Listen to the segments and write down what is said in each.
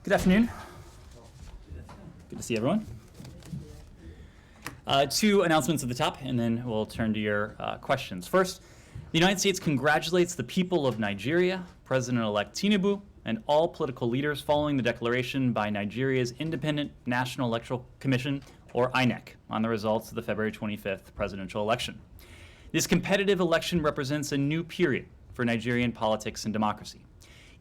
Good afternoon. Good to see everyone. Two announcements at the top, and then we'll turn to your questions. First, the United States congratulates the people of Nigeria, President-elect Tinubu, and all political leaders following the declaration by Nigeria's Independent National Electoral Commission, or INEC, on the results of the February 25th presidential election. This competitive election represents a new period for Nigerian politics and democracy.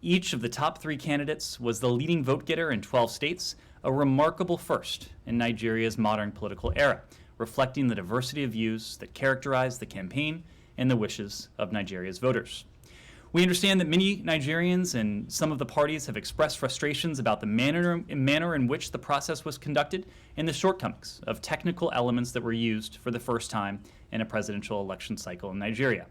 Each of the top three candidates was the leading vote getter in 12 states, a remarkable first in Nigeria's modern political era, reflecting the diversity of views that characterize the campaign and the wishes of Nigeria's voters. We understand that many Nigerians and some of the parties have expressed frustrations about the manner in which the process was conducted and the shortcomings of technical elements that were used for the first time in a presidential election cycle in Nigeria.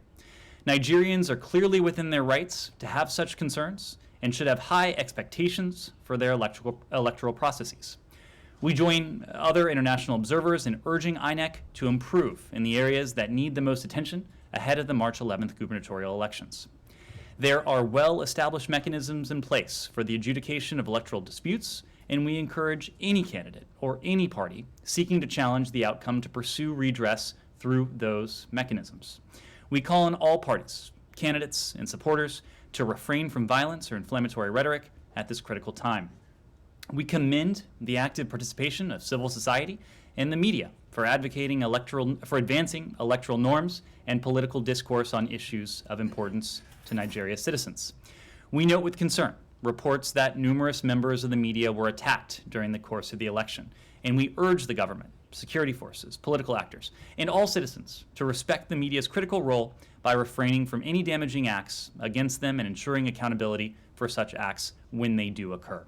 Nigerians are clearly within their rights to have such concerns and should have high expectations for their electoral processes. We join other international observers in urging INEC to improve in the areas that need the most attention ahead of the March 11th gubernatorial elections. There are well-established mechanisms in place for the adjudication of electoral disputes, and we encourage any candidate or any party seeking to challenge the outcome to pursue redress through those mechanisms. We call on all parties, candidates, and supporters to refrain from violence or inflammatory rhetoric at this critical time. We commend the active participation of civil society and the media for advancing electoral norms and political discourse on issues of importance to Nigeria's citizens. We note with concern reports that numerous members of the media were attacked during the course of the election, and we urge the government, security forces, political actors, and all citizens to respect the media's critical role by refraining from any damaging acts against them and ensuring accountability for such acts when they do occur.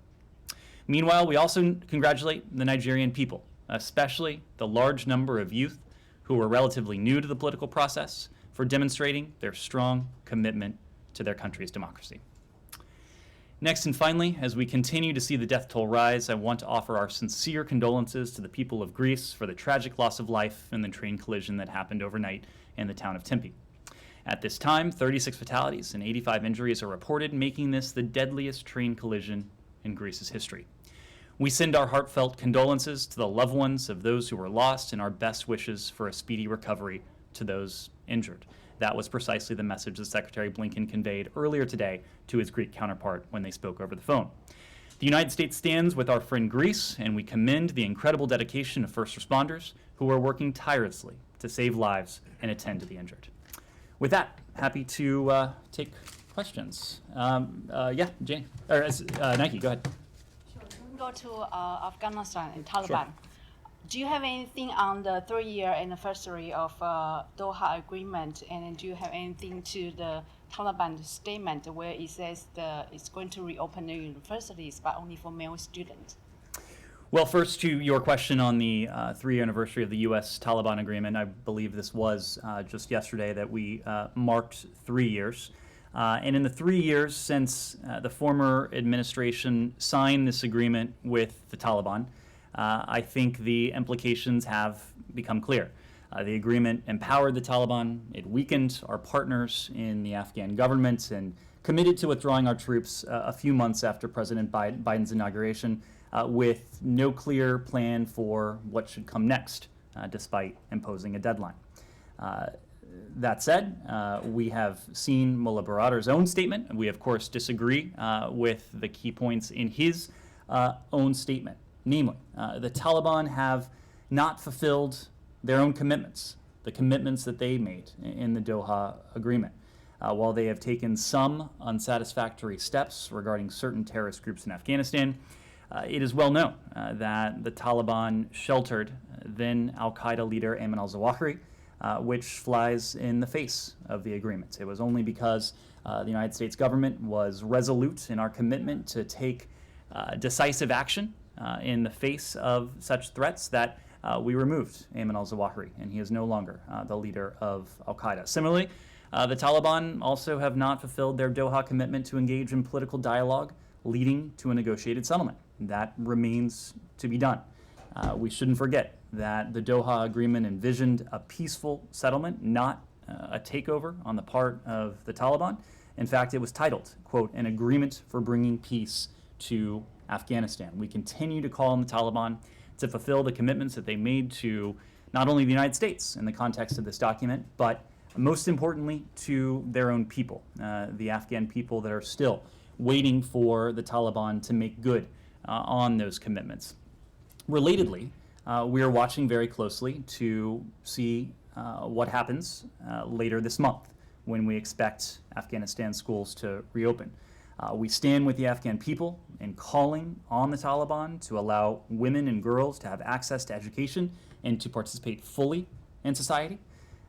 Meanwhile, we also congratulate the Nigerian people, especially the large number of youth who were relatively new to the political process, for demonstrating their strong commitment to their country's democracy. Next and finally, as we continue to see the death toll rise, I want to offer our sincere condolences to the people of Greece for the tragic loss of life in the train collision that happened overnight in the town of Tempe. At this time, 36 fatalities and 85 injuries are reported, making this the deadliest train collision in Greece's history. We send our heartfelt condolences to the loved ones of those who were lost and our best wishes for a speedy recovery to those injured. That was precisely the message that Secretary Blinken conveyed earlier today to his Greek counterpart when they spoke over the phone. The United States stands with our friend Greece, and we commend the incredible dedication of first responders who are working tirelessly to save lives and attend to the injured. With that, happy to take questions. Yeah, Jane, or Nike, go ahead. Sure. We go to Afghanistan and Taliban. Sure. Do you have anything on the 3-year anniversary of Doha Agreement, and do you have anything to the Taliban statement where it says it's going to reopen the universities, but only for male students? Well, first to your question on the 3-year anniversary of the U.S. Taliban agreement, I believe this was just yesterday that we marked 3 years. And in the 3 years since the former administration signed this agreement with the Taliban, I think the implications have become clear. The agreement empowered the Taliban, it weakened our partners in the Afghan government, and committed to withdrawing our troops a few months after President Biden's inauguration with no clear plan for what should come next, despite imposing a deadline. That said, we have seen Mullah Baradr's own statement, and we of course disagree with the key points in his own statement. Namely, the Taliban have not fulfilled their own commitments, the commitments that they made in the Doha Agreement. While they have taken some unsatisfactory steps regarding certain terrorist groups in Afghanistan, it is well known that the Taliban sheltered then al-Qaeda leader Ayman al-Zawahiri, which flies in the face of the agreement. It was only because the United States government was resolute in our commitment to take decisive action in the face of such threats that we removed Ayman al-Zawahiri, and he is no longer the leader of al-Qaeda. Similarly, the Taliban also have not fulfilled their Doha commitment to engage in political dialogue leading to a negotiated settlement. That remains to be done. We shouldn't forget that the Doha Agreement envisioned a peaceful settlement, not a takeover on the part of the Taliban. In fact, it was titled, quote, "An Agreement for Bringing Peace to Afghanistan. We continue to call on the Taliban to fulfill the commitments that they made to not only the United States in the context of this document, but most importantly to their own people, the Afghan people that are still waiting for the Taliban to make good on those commitments. Relatedly, we are watching very closely to see what happens later this month when we expect Afghanistan schools to reopen. We stand with the Afghan people in calling on the Taliban to allow women and girls to have access to education and to participate fully in society.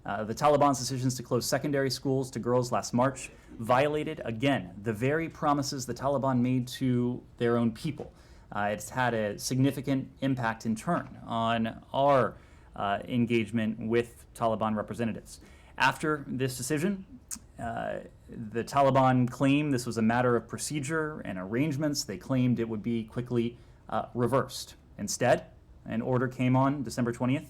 The Taliban's decisions to close secondary schools to girls last March violated, again, the very promises the Taliban made to their own people. It's had a significant impact in turn on our engagement with Taliban representatives. After this decision, the Taliban claimed this was a matter of procedure and arrangements. They claimed it would be quickly reversed. Instead, an order came on December 20th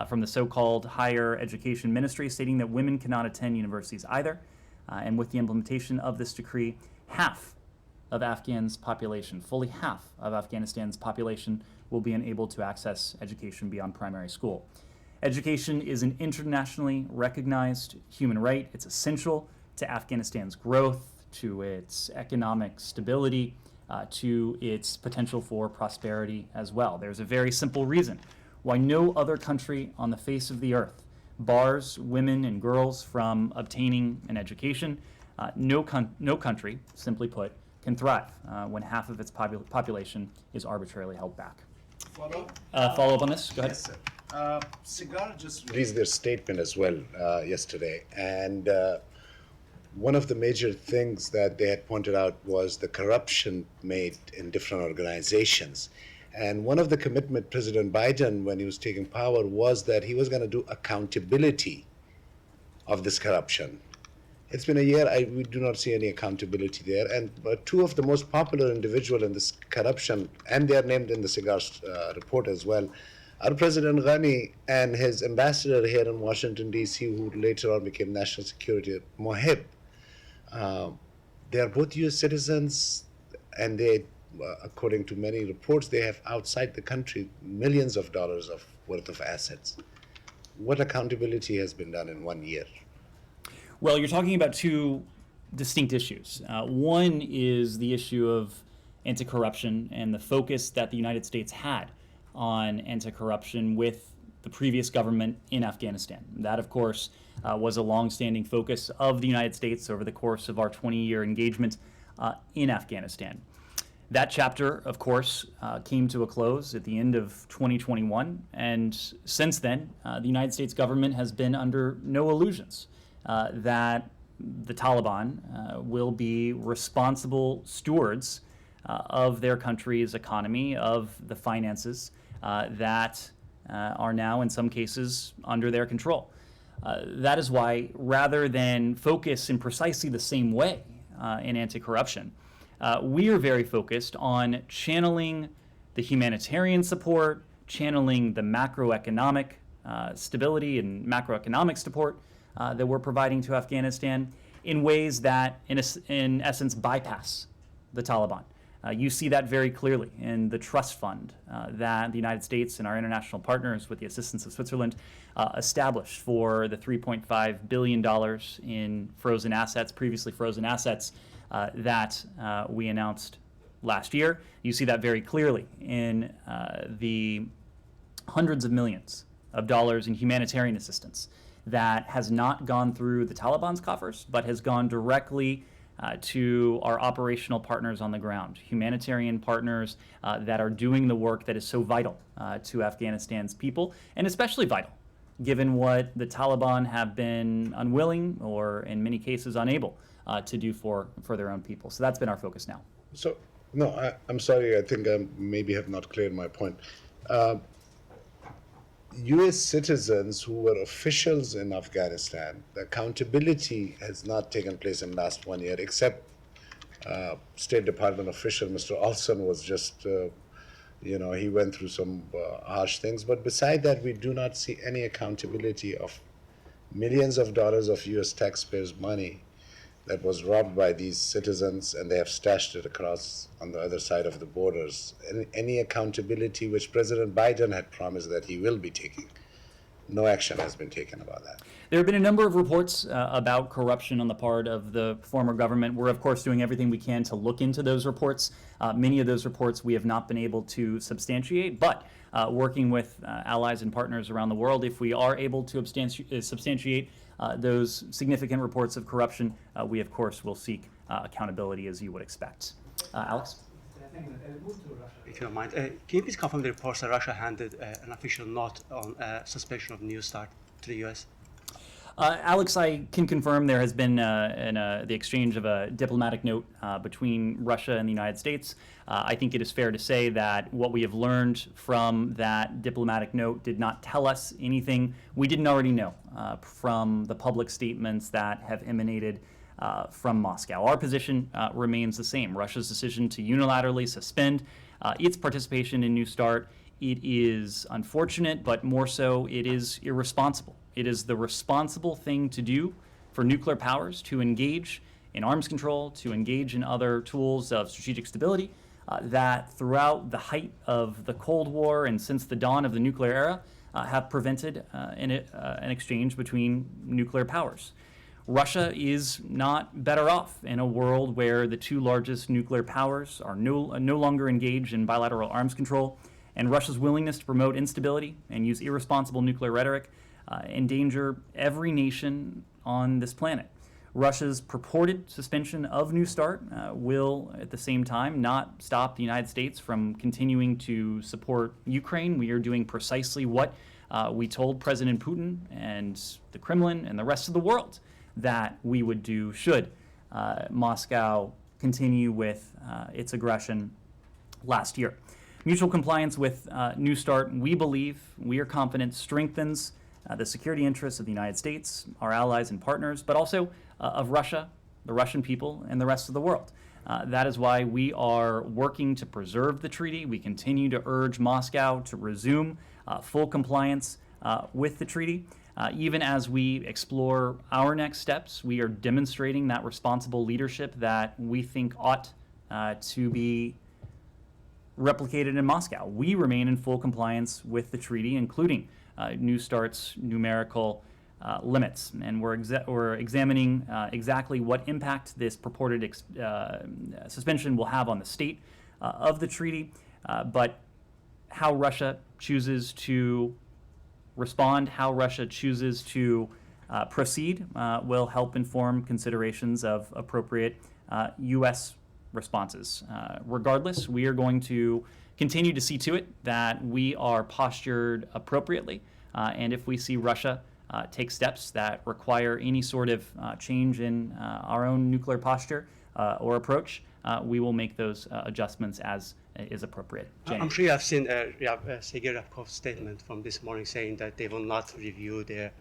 from the so-called Higher Education Ministry stating that women cannot attend universities either. And with the implementation of this decree, half of Afghan's population, fully half of Afghanistan's population, will be unable to access education beyond primary school. Education is an internationally recognized human right. It's essential to Afghanistan's growth, to its economic stability, to its potential for prosperity as well. There's a very simple reason why no other country on the face of the earth bars women and girls from obtaining an education. No country, simply put, can thrive when half of its population is arbitrarily held back. Follow up on this? Go ahead. Yes, sir. Cigar just released their statement as well yesterday, and one of the major things that they had pointed out was the corruption made in different organizations. And one of the commitment President Biden, when he was taking power, was that he was going to do accountability of this corruption. It's been a year, we do not see any accountability there. And two of the most popular individuals in this corruption, and they are named in the cigar report as well, are President Ghani and his ambassador here in Washington, D.C., who later on became National Security, Mohib. They are both U.S. citizens, and they, according to many reports, they have outside the country millions of dollars worth of assets. What accountability has been done in 1 year? Well, you're talking about two distinct issues. One is the issue of anti-corruption and the focus that the United States had on anti-corruption with the previous government in Afghanistan. That, of course, was a long-standing focus of the United States over the course of our 20-year engagement in Afghanistan. That chapter, of course, came to a close at the end of 2021, and since then, the United States government has been under no illusions that the Taliban will be responsible stewards of their country's economy, of the finances that are now, in some cases, under their control. That is why, rather than focus in precisely the same way in anti-corruption, we are very focused on channeling the humanitarian support, channeling the macroeconomic stability and macroeconomic support that we're providing to Afghanistan in ways that, in essence, bypass the Taliban. You see that very clearly in the trust fund that the United States and our international partners, with the assistance of Switzerland, established for the $3.5 billion in frozen assets, previously frozen assets, that we announced last year. You see that very clearly in the hundreds of millions of dollars in humanitarian assistance that has not gone through the Taliban's coffers, but has gone directly to our operational partners on the ground, humanitarian partners that are doing the work that is so vital to Afghanistan's people, and especially vital given what the Taliban have been unwilling or in many cases unable to do for their own people. So that's been our focus now. So, no, I'm sorry, I think I maybe have not cleared my point. U.S. citizens who were officials in Afghanistan, the accountability has not taken place in the last 1 year, except State Department official, Mr. Olson, was just, he went through some harsh things. But beside that, we do not see any accountability of millions of dollars of U.S. taxpayers' money that was robbed by these citizens, and they have stashed it across on the other side of the borders. Any accountability which President Biden had promised that he will be taking? No action has been taken about that. There have been a number of reports about corruption on the part of the former government. We're, of course, doing everything we can to look into those reports. Many of those reports we have not been able to substantiate, but working with allies and partners around the world, if we are able to substantiate those significant reports of corruption, we, of course, will seek accountability as you would expect. Alex? If you don't mind, can you please confirm the reports that Russia handed an official note on suspension of New START to the U.S.? Alex, I can confirm there has been the exchange of a diplomatic note between Russia and the United States. I think it is fair to say that what we have learned from that diplomatic note did not tell us anything we didn't already know from the public statements that have emanated from Moscow. Our position remains the same. Russia's decision to unilaterally suspend its participation in New START, it is unfortunate, but more so, it is irresponsible. It is the responsible thing to do for nuclear powers to engage in arms control, to engage in other tools of strategic stability that throughout the height of the Cold War and since the dawn of the nuclear era have prevented an exchange between nuclear powers. Russia is not better off in a world where the two largest nuclear powers are no longer engaged in bilateral arms control, and Russia's willingness to promote instability and use irresponsible nuclear rhetoric endanger every nation on this planet. Russia's purported suspension of New START will, at the same time, not stop the United States from continuing to support Ukraine. We are doing precisely what we told President Putin and the Kremlin and the rest of the world that we would do should Moscow continue with its aggression last year. Mutual compliance with New START, we are confident, strengthens the security interests of the United States, our allies and partners, but also of Russia, the Russian people, and the rest of the world. That is why we are working to preserve the treaty. We continue to urge Moscow to resume full compliance with the treaty. Even as we explore our next steps, we are demonstrating that responsible leadership that we think ought to be replicated in Moscow. We remain in full compliance with the treaty, including New START's numerical limits, and we're examining exactly what impact this purported suspension will have on the state of the treaty, but how Russia chooses to respond, how Russia chooses to proceed will help inform considerations of appropriate U.S. responses. Regardless, we are going to continue to see to it that we are postured appropriately, and if we see Russia take steps that require any sort of change in our own nuclear posture or approach, we will make those adjustments as is appropriate. Jenny. I'm sure you have seen Sergei Ryabkov's statement from this morning saying that they will not review their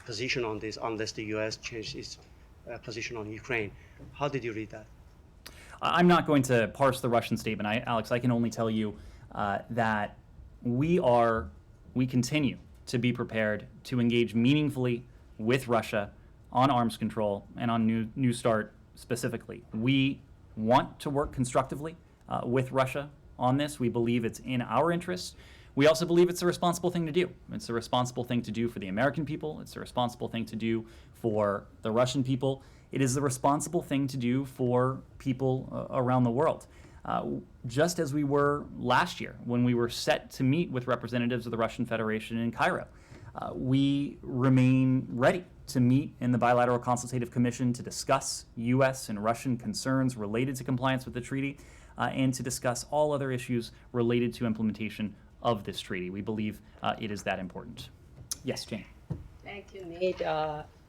position on this unless the U.S. changes its position on Ukraine. How did you read that? I'm not going to parse the Russian statement, Alex. I can only tell you that we continue to be prepared to engage meaningfully with Russia on arms control and on New START specifically. We want to work constructively with Russia on this. We believe it's in our interest. We also believe it's a responsible thing to do. It's a responsible thing to do for the American people. It's a responsible thing to do for the Russian people. It is the responsible thing to do for people around the world. Just as we were last year when we were set to meet with representatives of the Russian Federation in Cairo. We remain ready to meet in the Bilateral Consultative Commission to discuss U.S. and Russian concerns related to compliance with the treaty and to discuss all other issues related to implementation of this treaty. We believe it is that important. Yes, Jane. Thank you, Nate.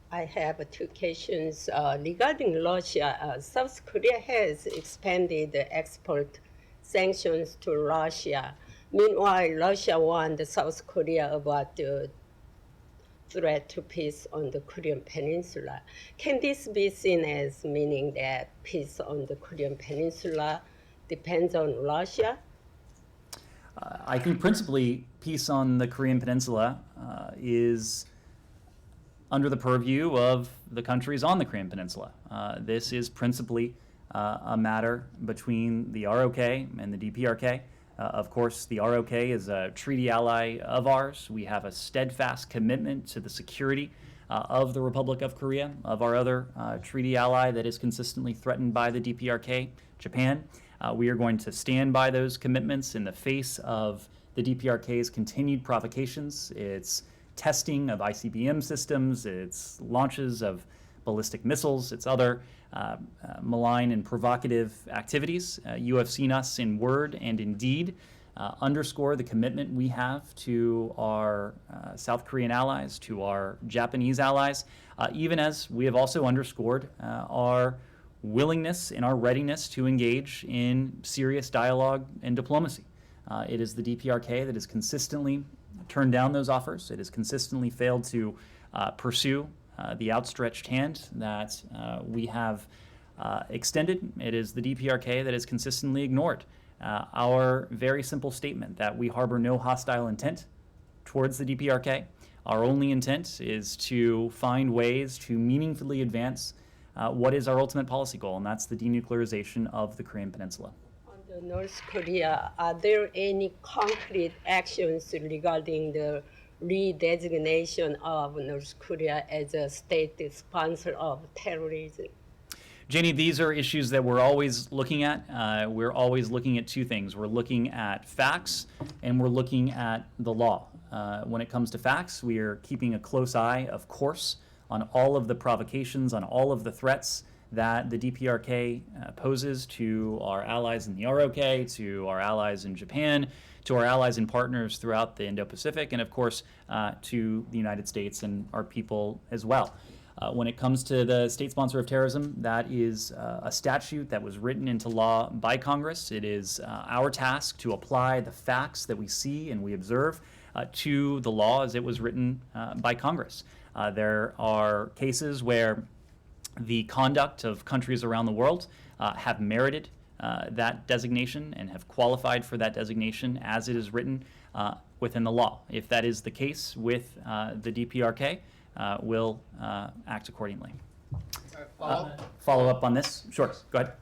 I have two questions regarding Russia. South Korea has expanded the export sanctions to Russia. Meanwhile, Russia warned South Korea about the threat to peace on the Korean Peninsula. Can this be seen as meaning that peace on the Korean Peninsula depends on Russia? I think principally peace on the Korean Peninsula is under the purview of the countries on the Korean Peninsula. This is principally a matter between the ROK and the DPRK. Of course, the ROK is a treaty ally of ours. We have a steadfast commitment to the security of the Republic of Korea, of our other treaty ally that is consistently threatened by the DPRK, Japan. We are going to stand by those commitments in the face of the DPRK's continued provocations, its testing of ICBM systems, its launches of ballistic missiles, its other malign and provocative activities. You have seen us in word and in deed underscore the commitment we have to our South Korean allies, to our Japanese allies, even as we have also underscored our willingness and our readiness to engage in serious dialogue and diplomacy. It is the DPRK that has consistently turned down those offers. It has consistently failed to pursue the outstretched hand that we have extended. It is the DPRK that has consistently ignored our very simple statement that we harbor no hostile intent towards the DPRK. Our only intent is to find ways to meaningfully advance what is our ultimate policy goal, and that's the denuclearization of the Korean Peninsula. On North Korea, are there any concrete actions regarding the redesignation of North Korea as a state sponsor of terrorism? Janie, these are issues that we're always looking at. We're always looking at two things. We're looking at facts and we're looking at the law. When it comes to facts, we are keeping a close eye, of course, on all of the provocations, on all of the threats that the DPRK poses to our allies in the ROK, to our allies in Japan, to our allies and partners throughout the Indo-Pacific, and of course to the United States and our people as well. When it comes to the state sponsor of terrorism, that is a statute that was written into law by Congress. It is our task to apply the facts that we see and we observe to the law as it was written by Congress. There are cases where the conduct of countries around the world have merited that designation and have qualified for that designation as it is written within the law. If that is the case with the DPRK, we'll act accordingly. Follow up on this? Sure, go ahead.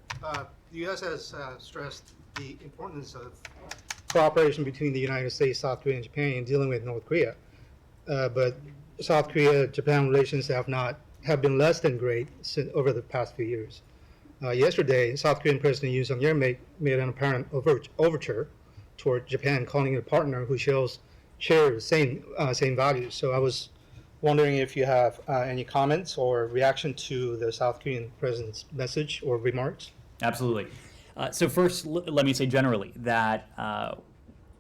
The U.S. has stressed the importance of cooperation between the United States, South Korea, and Japan in dealing with North Korea. But South Korea-Japan relations have been less than great over the past few years. Yesterday, South Korean President Yoon Suk-yeol made an apparent overture toward Japan, calling it a partner who shares the same values. So I was wondering if you have any comments or reaction to the South Korean president's message or remarks. Absolutely. So first, let me say generally that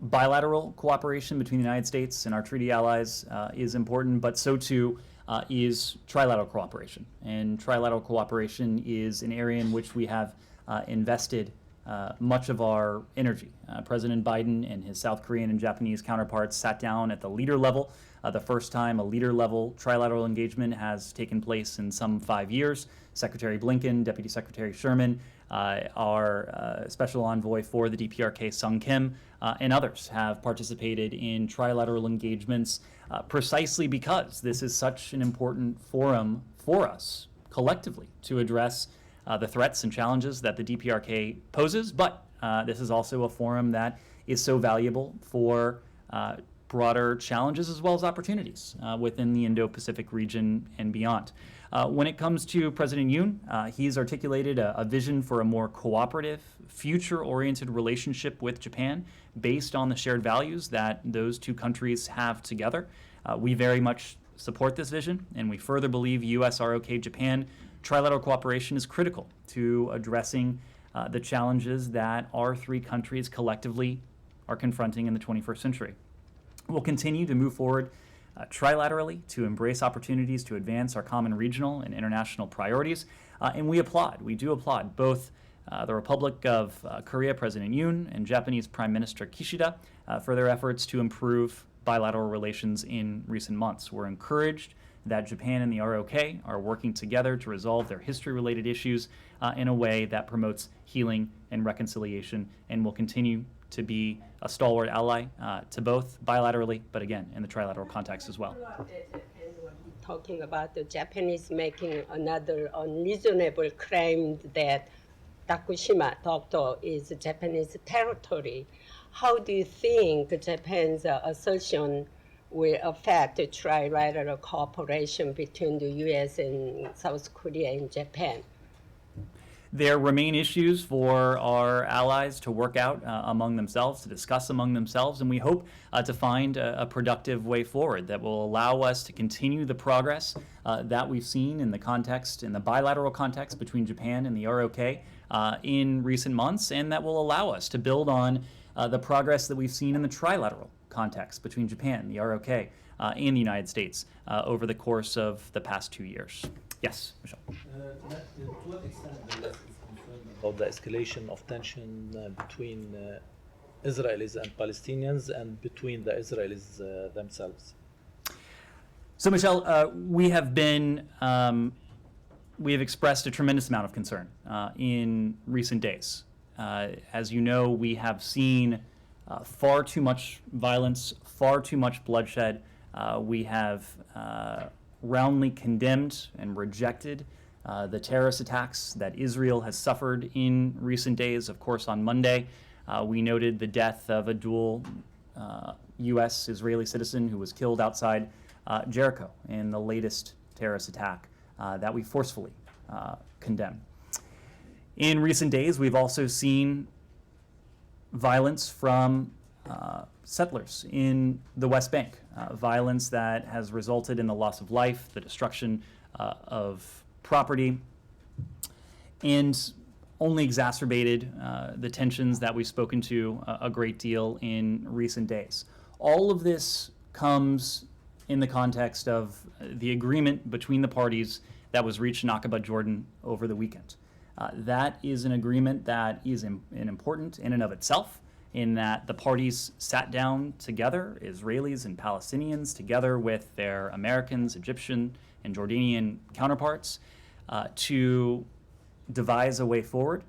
bilateral cooperation between the United States and our treaty allies is important, but so too is trilateral cooperation. And trilateral cooperation is an area in which we have invested much of our energy. President Biden and his South Korean and Japanese counterparts sat down at the leader level. The first time a leader-level trilateral engagement has taken place in some 5 years. Secretary Blinken, Deputy Secretary Sherman, our special envoy for the DPRK, Sung Kim, and others have participated in trilateral engagements precisely because this is such an important forum for us collectively to address the threats and challenges that the DPRK poses, but this is also a forum that is so valuable for broader challenges as well as opportunities within the Indo-Pacific region and beyond. When it comes to President Yoon, he's articulated a vision for a more cooperative, future-oriented relationship with Japan based on the shared values that those two countries have together. We very much support this vision, and we further believe U.S. ROK Japan trilateral cooperation is critical to addressing the challenges that our three countries collectively are confronting in the 21st century. We'll continue to move forward trilaterally to embrace opportunities to advance our common regional and international priorities. And we do applaud both the Republic of Korea, President Yoon, and Japanese Prime Minister Kishida for their efforts to improve bilateral relations in recent months. We're encouraged that Japan and the ROK are working together to resolve their history-related issues in a way that promotes healing and reconciliation, and will continue to be a stalwart ally to both bilaterally, but again, in the trilateral context as well. talking about the Japanese making another unreasonable claim that Takushima Dokdo is Japanese territory. How do you think Japan's assertion will affect trilateral cooperation between the U.S. and South Korea and Japan? There remain issues for our allies to work out among themselves, to discuss among themselves, and we hope to find a productive way forward that will allow us to continue the progress that we've seen in the bilateral context between Japan and the ROK in recent months, and that will allow us to build on the progress that we've seen in the trilateral context between Japan, the ROK, and the United States over the course of the past 2 years. Yes, Michelle. To what extent the U.S. is concerned about the escalation of tension between Israelis and Palestinians and between the Israelis themselves? So, Michelle, we have expressed a tremendous amount of concern in recent days. As you know, we have seen far too much violence, far too much bloodshed. We have roundly condemned and rejected the terrorist attacks that Israel has suffered in recent days. Of course, on Monday, we noted the death of a dual U.S. Israeli citizen who was killed outside Jericho in the latest terrorist attack that we forcefully condemn. In recent days, we've also seen violence from settlers in the West Bank, violence that has resulted in the loss of life, the destruction of property, and only exacerbated the tensions that we've spoken to a great deal in recent days. All of this comes in the context of the agreement between the parties that was reached in Aqaba, Jordan over the weekend. That is an agreement that is important in and of itself, in that the parties sat down together, Israelis and Palestinians, together with their Americans, Egyptian, and Jordanian counterparts, to devise a way forward.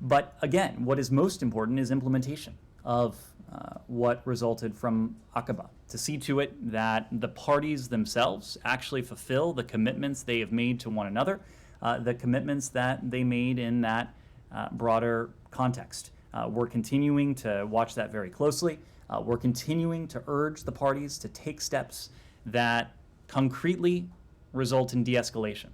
But again, what is most important is implementation of what resulted from Aqaba, to see to it that the parties themselves actually fulfill the commitments they have made to one another, the commitments that they made in that broader context. We're continuing to watch that very closely. We're continuing to urge the parties to take steps that concretely result in de-escalation,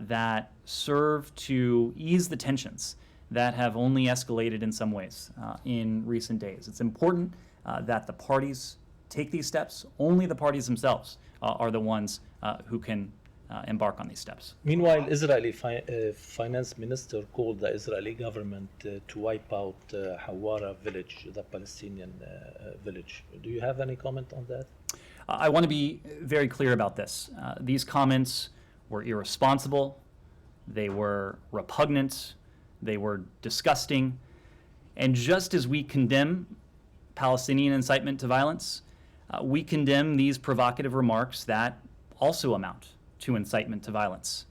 that serve to ease the tensions that have only escalated in some ways in recent days. It's important that the parties take these steps. Only the parties themselves are the ones who can embark on these steps. Meanwhile, Israeli finance minister called the Israeli government to wipe out Hawara village, the Palestinian village. Do you have any comment on that? I want to be very clear about this. These comments were irresponsible, they were repugnant, they were disgusting, and just as we condemn Palestinian incitement to violence, we condemn these provocative remarks that also amount to incitement to violence.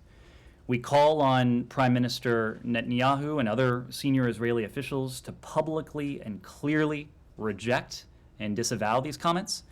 We call on Prime Minister Netanyahu and other senior Israeli officials to publicly and clearly reject and disavow these comments.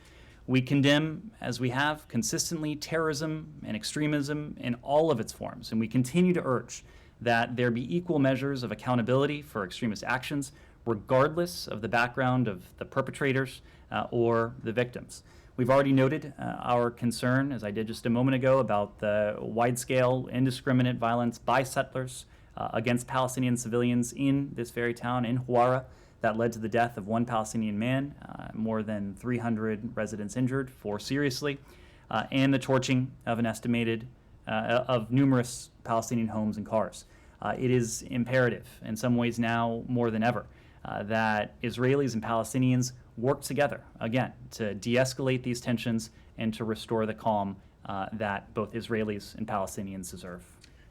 We condemn, as we have consistently, terrorism and extremism in all of its forms, and we continue to urge that there be equal measures of accountability for extremist actions, regardless of the background of the perpetrators or the victims. We've already noted our concern, as I did just a moment ago, about the wide-scale, indiscriminate violence by settlers against Palestinian civilians in this very town, in Hawara, that led to the death of one Palestinian man, more than 300 residents injured, 4 seriously, and the torching of an estimated of numerous Palestinian homes and cars. It is imperative, in some ways now more than ever, that Israelis and Palestinians work together, again, to de-escalate these tensions and to restore the calm that both Israelis and Palestinians deserve.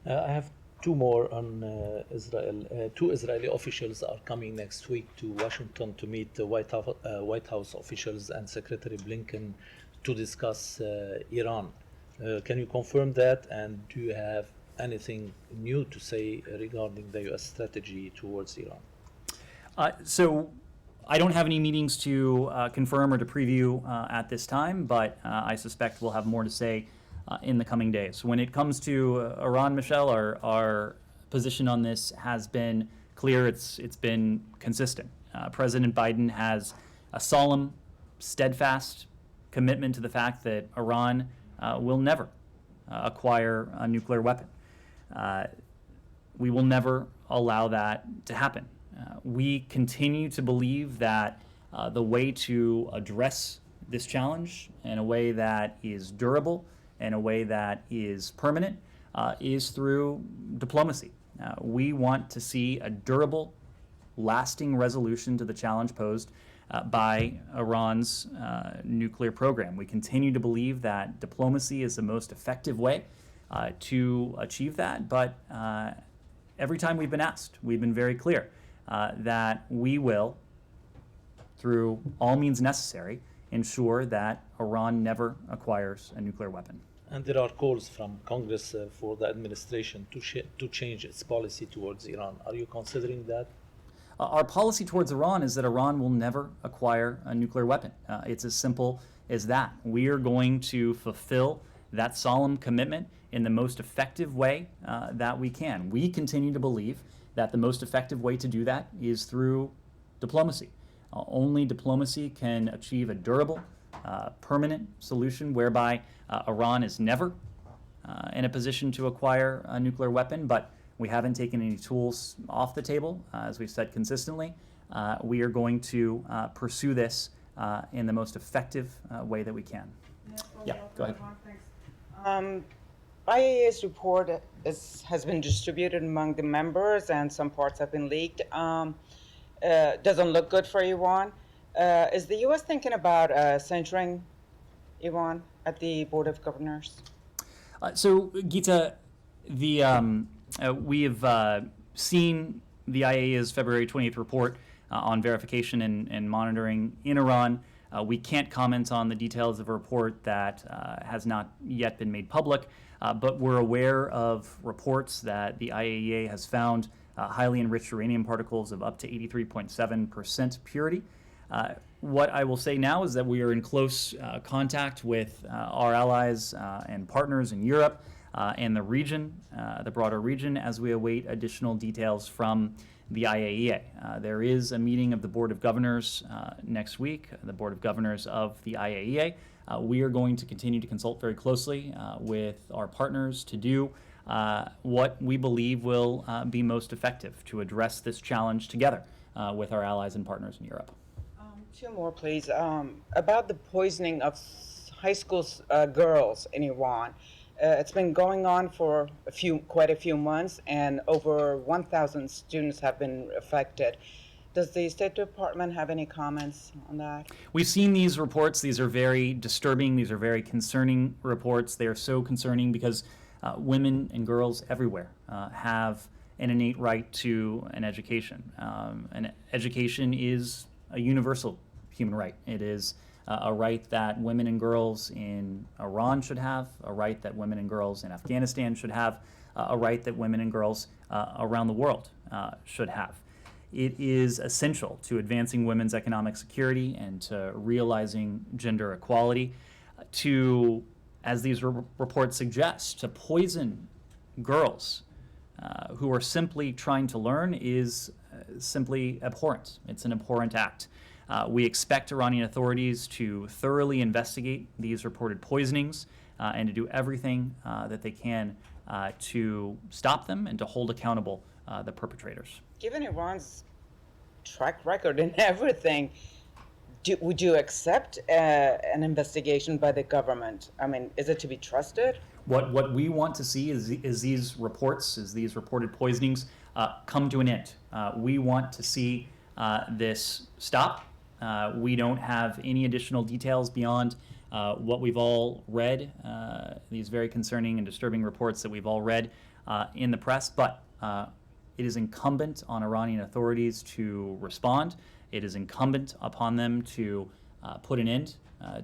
I have 2 more on Israel. 2 Israeli officials are coming next week to Washington to meet the White House officials and Secretary Blinken to discuss Iran. Can you confirm that, and do you have anything new to say regarding the U.S. strategy towards Iran? So I don't have any meetings to confirm or to preview at this time, but I suspect we'll have more to say in the coming days. When it comes to Iran, Michelle, our position on this has been clear. It's been consistent. President Biden has a solemn, steadfast commitment to the fact that Iran will never acquire a nuclear weapon. We will never allow that to happen. We continue to believe that the way to address this challenge in a way that is durable, in a way that is permanent, is through diplomacy. We want to see a durable, lasting resolution to the challenge posed by Iran's nuclear program. We continue to believe that diplomacy is the most effective way to achieve that, but every time we've been asked, we've been very clear that we will, through all means necessary, ensure that Iran never acquires a nuclear weapon. And there are calls from Congress for the administration to change its policy towards Iran. Are you considering that? Our policy towards Iran is that Iran will never acquire a nuclear weapon. It's as simple as that. We are going to fulfill that solemn commitment in the most effective way that we can. We continue to believe that the most effective way to do that is through diplomacy. Only diplomacy can achieve a durable, permanent solution whereby Iran is never in a position to acquire a nuclear weapon, but we haven't taken any tools off the table, as we've said consistently. We are going to pursue this in the most effective way that we can. Yeah, go ahead. IAEA's report has been distributed among the members, and some parts have been leaked. Doesn't look good for Iran. Is the U.S. thinking about censuring Iran at the Board of Governors? So, Geeta, we have seen the IAEA's February 20th report on verification and monitoring in Iran. We can't comment on the details of a report that has not yet been made public, but we're aware of reports that the IAEA has found highly enriched uranium particles of up to 83.7% purity. What I will say now is that we are in close contact with our allies and partners in Europe and the region, the broader region, as we await additional details from the IAEA. There is a meeting of the Board of Governors next week, the Board of Governors of the IAEA. We are going to continue to consult very closely with our partners to do what we believe will be most effective to address this challenge together with our allies and partners in Europe. Two more, please. About the poisoning of high school girls in Iran. It's been going on for quite a few months, and over 1,000 students have been affected. Does the State Department have any comments on that? We've seen these reports. These are very disturbing. These are very concerning reports. They are so concerning because women and girls everywhere have an innate right to an education. And education is a universal human right. It is a right that women and girls in Iran should have, a right that women and girls in Afghanistan should have, a right that women and girls around the world should have. It is essential to advancing women's economic security and to realizing gender equality. To, as these reports suggest, to poison girls who are simply trying to learn is simply abhorrent. It's an abhorrent act. We expect Iranian authorities to thoroughly investigate these reported poisonings and to do everything that they can to stop them and to hold accountable the perpetrators. Given Iran's track record in everything, would you accept an investigation by the government? I mean, is it to be trusted? What we want to see is these reports, these reported poisonings come to an end. We want to see this stop. We don't have any additional details beyond what we've all read, these very concerning and disturbing reports that we've all read in the press, but it is incumbent on Iranian authorities to respond. It is incumbent upon them to put an end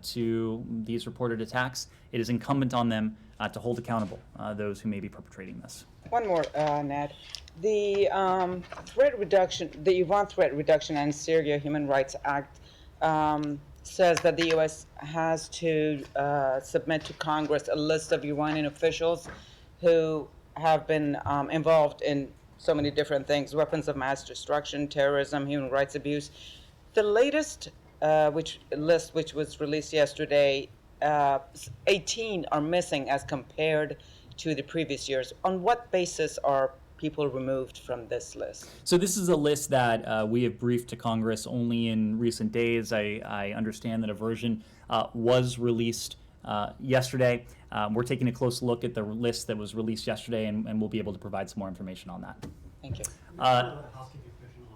to these reported attacks. It is incumbent on them to hold accountable those who may be perpetrating this. One more, Ned. The threat reduction, the Iran Threat Reduction and Syria Human Rights Act says that the U.S. has to submit to Congress a list of Iranian officials who have been involved in so many different things: weapons of mass destruction, terrorism, human rights abuse. The latest which was released yesterday, 18 are missing as compared to the previous years. On what basis are people removed from this list? So this is a list that we have briefed to Congress only in recent days. I understand that a version was released yesterday. We're taking a close look at the list that was released yesterday, and we'll be able to provide some more information on that. Thank you.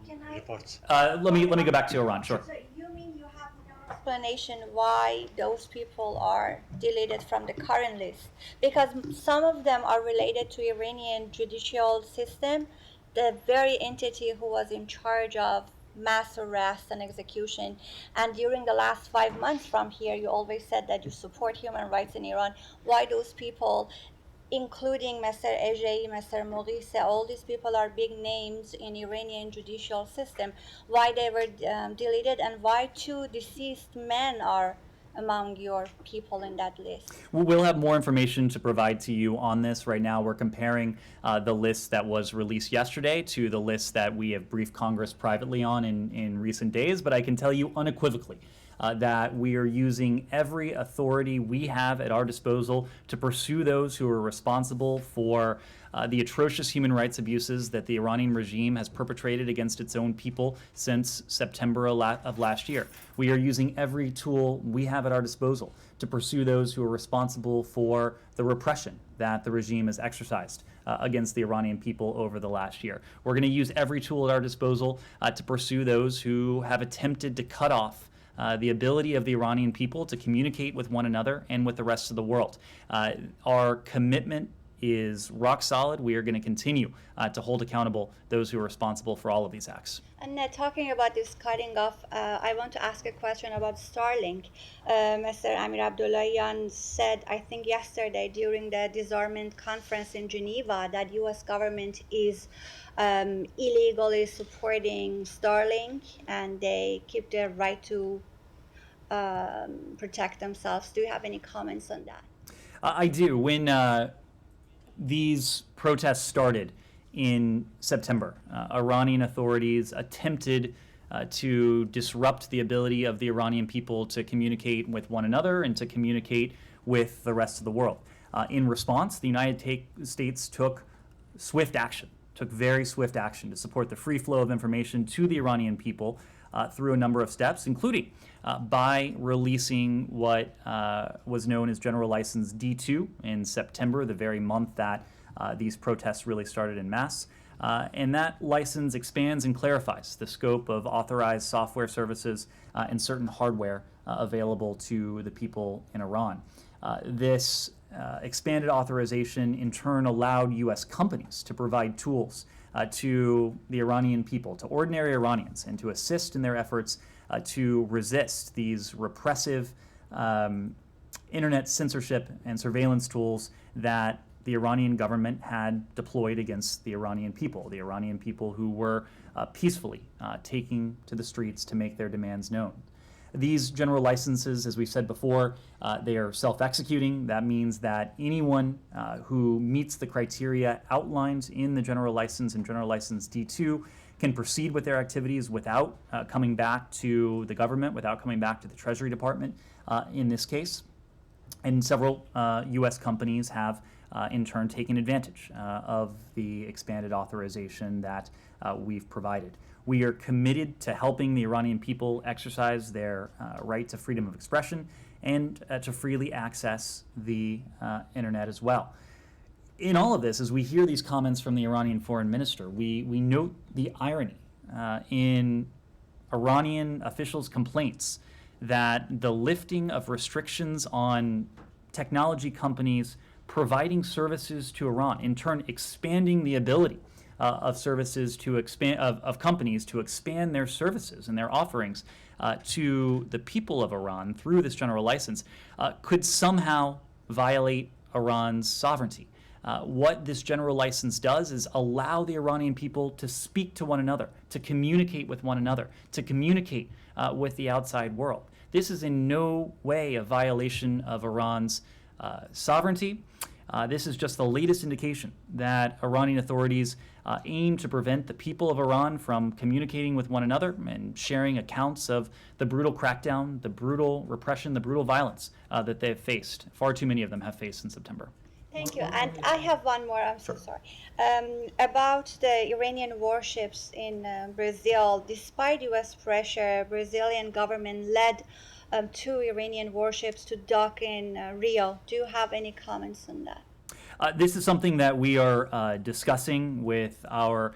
Can I? Reports. Let me go back to Iran. Sure. So you mean you have no explanation why those people are deleted from the current list? Because some of them are related to Iranian judicial system, the very entity who was in charge of mass arrest and execution. And during the last 5 months from here, you always said that you support human rights in Iran. Why those people, including Mr. Ejei, Mr. Moghise, all these people are big names in Iranian judicial system, why they were deleted, and why 2 deceased men are among your people in that list? We'll have more information to provide to you on this. Right now, we're comparing the list that was released yesterday to the list that we have briefed Congress privately on in recent days. But I can tell you unequivocally that we are using every authority we have at our disposal to pursue those who are responsible for the atrocious human rights abuses that the Iranian regime has perpetrated against its own people since September of last year. We are using every tool we have at our disposal to pursue those who are responsible for the repression that the regime has exercised against the Iranian people over the last year. We're going to use every tool at our disposal to pursue those who have attempted to cut off the ability of the Iranian people to communicate with one another and with the rest of the world. Our commitment is rock solid. We are going to continue to hold accountable those who are responsible for all of these acts. And talking about this cutting off, I want to ask a question about Starlink. Mr. Amir Abdullahian said, I think yesterday during the disarmament conference in Geneva, that U.S. government is illegally supporting Starlink, and they keep their right to protect themselves. Do you have any comments on that? I do. When these protests started in September, Iranian authorities attempted to disrupt the ability of the Iranian people to communicate with one another and to communicate with the rest of the world. In response, the United States took very swift action to support the free flow of information to the Iranian people through a number of steps, including by releasing what was known as General License D2 in September, the very month that these protests really started en masse. And that license expands and clarifies the scope of authorized software services and certain hardware available to the people in Iran. This expanded authorization in turn allowed U.S. companies to provide tools to the Iranian people, to ordinary Iranians, and to assist in their efforts to resist these repressive internet censorship and surveillance tools that the Iranian government had deployed against the Iranian people who were peacefully taking to the streets to make their demands known. These general licenses, as we've said before, they are self-executing. That means that anyone who meets the criteria outlined in the general license and general license D2 can proceed with their activities without coming back to the government, without coming back to the Treasury Department in this case. And several U.S. companies have in turn taken advantage of the expanded authorization that we've provided. We are committed to helping the Iranian people exercise their right to freedom of expression and to freely access the internet as well. In all of this, as we hear these comments from the Iranian foreign minister, we note the irony in Iranian officials' complaints that the lifting of restrictions on technology companies providing services to Iran, in turn expanding the ability of services to expand of companies to expand their services and their offerings to the people of Iran through this general license could somehow violate Iran's sovereignty. What this general license does is allow the Iranian people to speak to one another, to communicate with one another, to communicate with the outside world. This is in no way a violation of Iran's sovereignty. This is just the latest indication that Iranian authorities aim to prevent the people of Iran from communicating with one another and sharing accounts of the brutal crackdown, the brutal repression, the brutal violence that they've faced. Far too many of them have faced in September. Thank you. And I have one more, I'm so sorry. About the Iranian warships in Brazil, despite U.S. pressure, Brazilian government led 2 Iranian warships to dock in Rio. Do you have any comments on that? This is something that we are discussing with our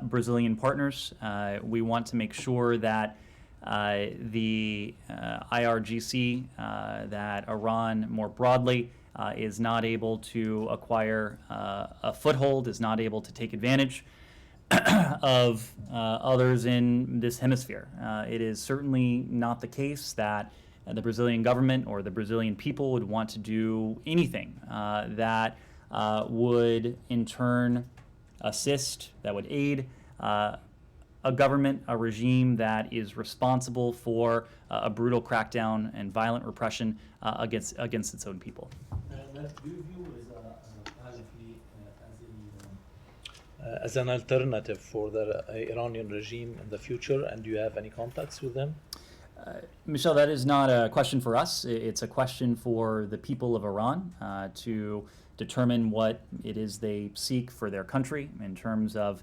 Brazilian partners. We want to make sure that the IRGC, that Iran more broadly, is not able to acquire a foothold, is not able to take advantage of others in this hemisphere. It is certainly not the case that the Brazilian government or the Brazilian people would want to do anything that would in turn assist, that would aid a government, a regime that is responsible for a brutal crackdown and violent repression against its own people. That do you view as an alternative for the Iranian regime in the future, and do you have any contacts with them? Michelle, that is not a question for us. It's a question for the people of Iran to determine what it is they seek for their country in terms of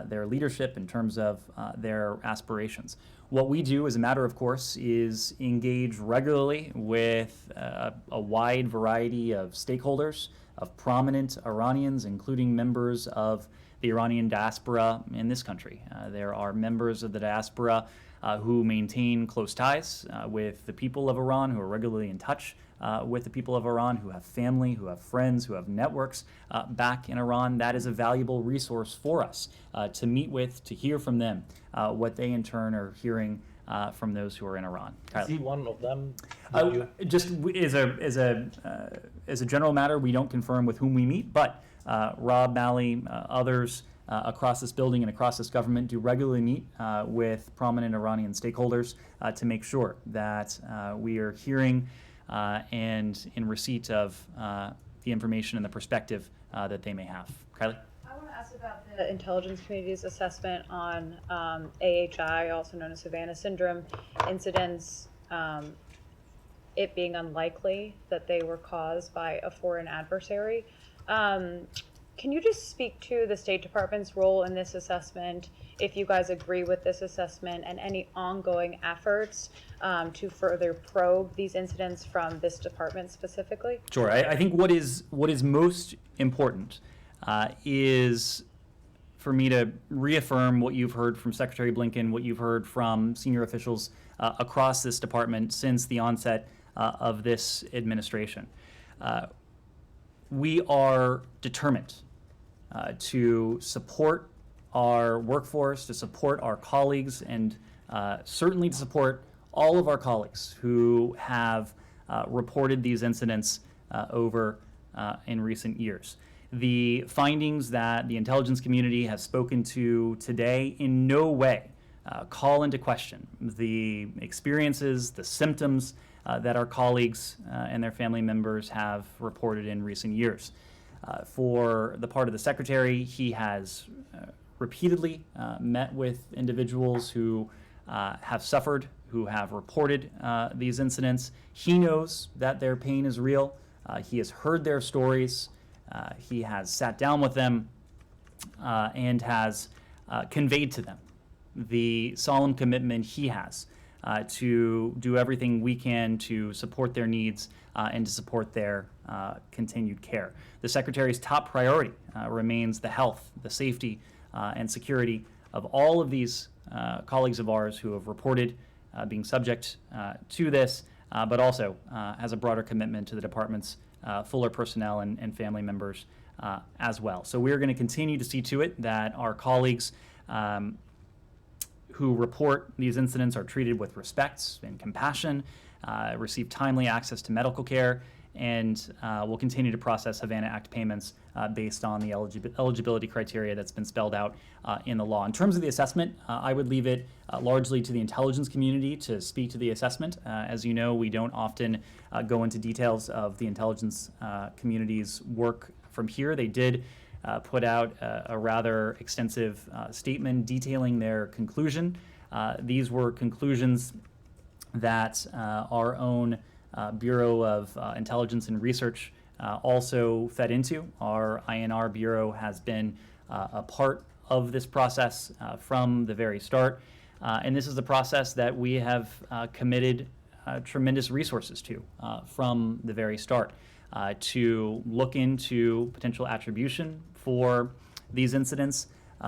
their leadership, in terms of their aspirations. What we do, as a matter of course, is engage regularly with a wide variety of stakeholders, of prominent Iranians, including members of the Iranian diaspora in this country. There are members of the diaspora who maintain close ties with the people of Iran, who are regularly in touch with the people of Iran, who have family, who have friends, who have networks back in Iran. That is a valuable resource for us to meet with, to hear from them, what they in turn are hearing from those who are in Iran. Is he one of them? Just as a general matter, we don't confirm with whom we meet, but Rob, Mali, others across this building and across this government do regularly meet with prominent Iranian stakeholders to make sure that we are hearing and in receipt of the information and the perspective that they may have. Kylie? I want to ask about the intelligence community's assessment on AHI, also known as Havana syndrome incidents, it being unlikely that they were caused by a foreign adversary. Can you just speak to the State Department's role in this assessment, if you guys agree with this assessment, and any ongoing efforts to further probe these incidents from this department specifically? Sure. I think what is most important is for me to reaffirm what you've heard from Secretary Blinken, what you've heard from senior officials across this department since the onset of this administration. We are determined to support our workforce, to support our colleagues, and certainly to support all of our colleagues who have reported these incidents over in recent years. The findings that the intelligence community has spoken to today in no way call into question the experiences, the symptoms that our colleagues and their family members have reported in recent years. For the part of the Secretary, he has repeatedly met with individuals who have suffered, who have reported these incidents. He knows that their pain is real. He has heard their stories. He has sat down with them and has conveyed to them the solemn commitment he has to do everything we can to support their needs and to support their continued care. The Secretary's top priority remains the health, the safety, and security of all of these colleagues of ours who have reported being subject to this, but also has a broader commitment to the department's fuller personnel and family members as well. So we're going to continue to see to it that our colleagues who report these incidents are treated with respect and compassion, receive timely access to medical care, and will continue to process Havana Act payments based on the eligibility criteria that's been spelled out in the law. In terms of the assessment, I would leave it largely to the intelligence community to speak to the assessment. As you know, we don't often go into details of the intelligence community's work from here. They did put out a rather extensive statement detailing their conclusion. These were conclusions that our own Bureau of Intelligence and Research also fed into. Our INR Bureau has been a part of this process from the very start. And this is a process that we have committed tremendous resources to from the very start to look into potential attribution for these incidents,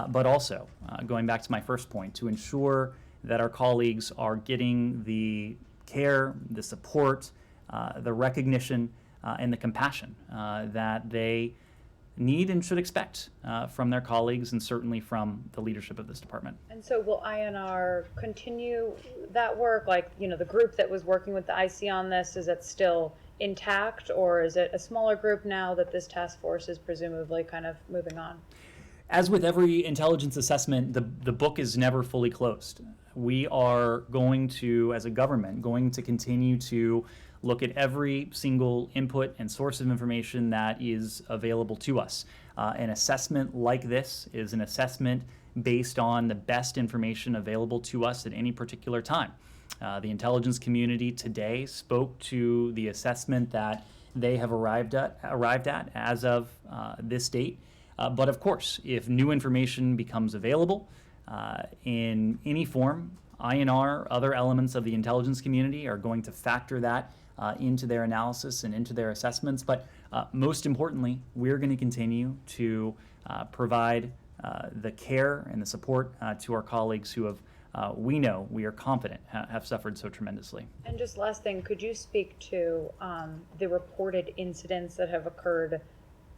but also, going back to my first point, to ensure that our colleagues are getting the care, the support, the recognition, and the compassion that they need and should expect from their colleagues and certainly from the leadership of this department. And so will INR continue that work? Like, you know, the group that was working with the IC on this, is it still intact, or is it a smaller group now that this task force is presumably kind of moving on? As with every intelligence assessment, the book is never fully closed. We are going to, as a government, going to continue to look at every single input and source of information that is available to us. An assessment like this is an assessment based on the best information available to us at any particular time. The intelligence community today spoke to the assessment that they have arrived at as of this date. But of course, if new information becomes available in any form, INR, other elements of the intelligence community are going to factor that into their analysis and into their assessments. But most importantly, we're going to continue to provide the care and the support to our colleagues who have, we are confident, have suffered so tremendously. And just last thing, could you speak to the reported incidents that have occurred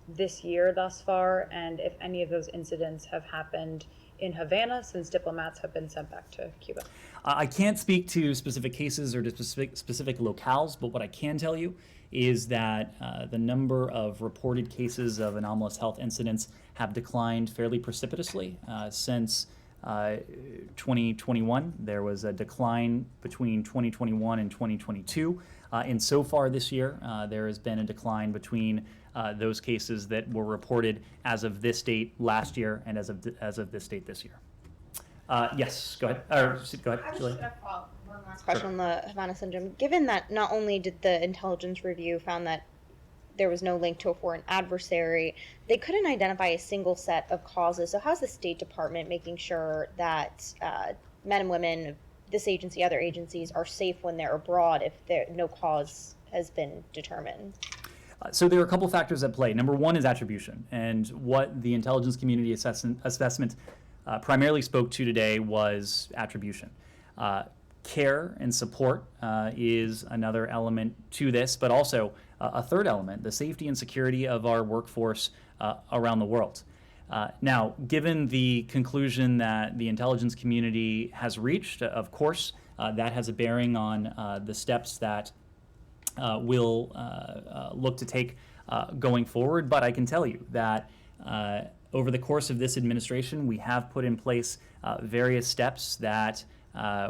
this year thus far, and if any of those incidents have happened in Havana since diplomats have been sent back to Cuba? I can't speak to specific cases or to specific locales, but what I can tell you is that the number of reported cases of anomalous health incidents have declined fairly precipitously since 2021. There was a decline between 2021 and 2022. And so far this year, there has been a decline between those cases that were reported as of this date last year and as of this date this year. Yes, go ahead. Go ahead, I was Julie. just going to follow up one last question on the Havana syndrome. Given that not only did the intelligence review found that there was no link to a foreign adversary, they couldn't identify a single set of causes. So how's the State Department making sure that men and women of this agency, other agencies, are safe when they're abroad if no cause has been determined? So there are a couple factors at play. Number one is attribution, and what the intelligence community assessment primarily spoke to today was attribution. Care and support is another element to this, but also a third element, the safety and security of our workforce around the world. Now, given the conclusion that the intelligence community has reached, of course, that has a bearing on the steps that we'll look to take going forward. But I can tell you that over the course of this administration, we have put in place various steps that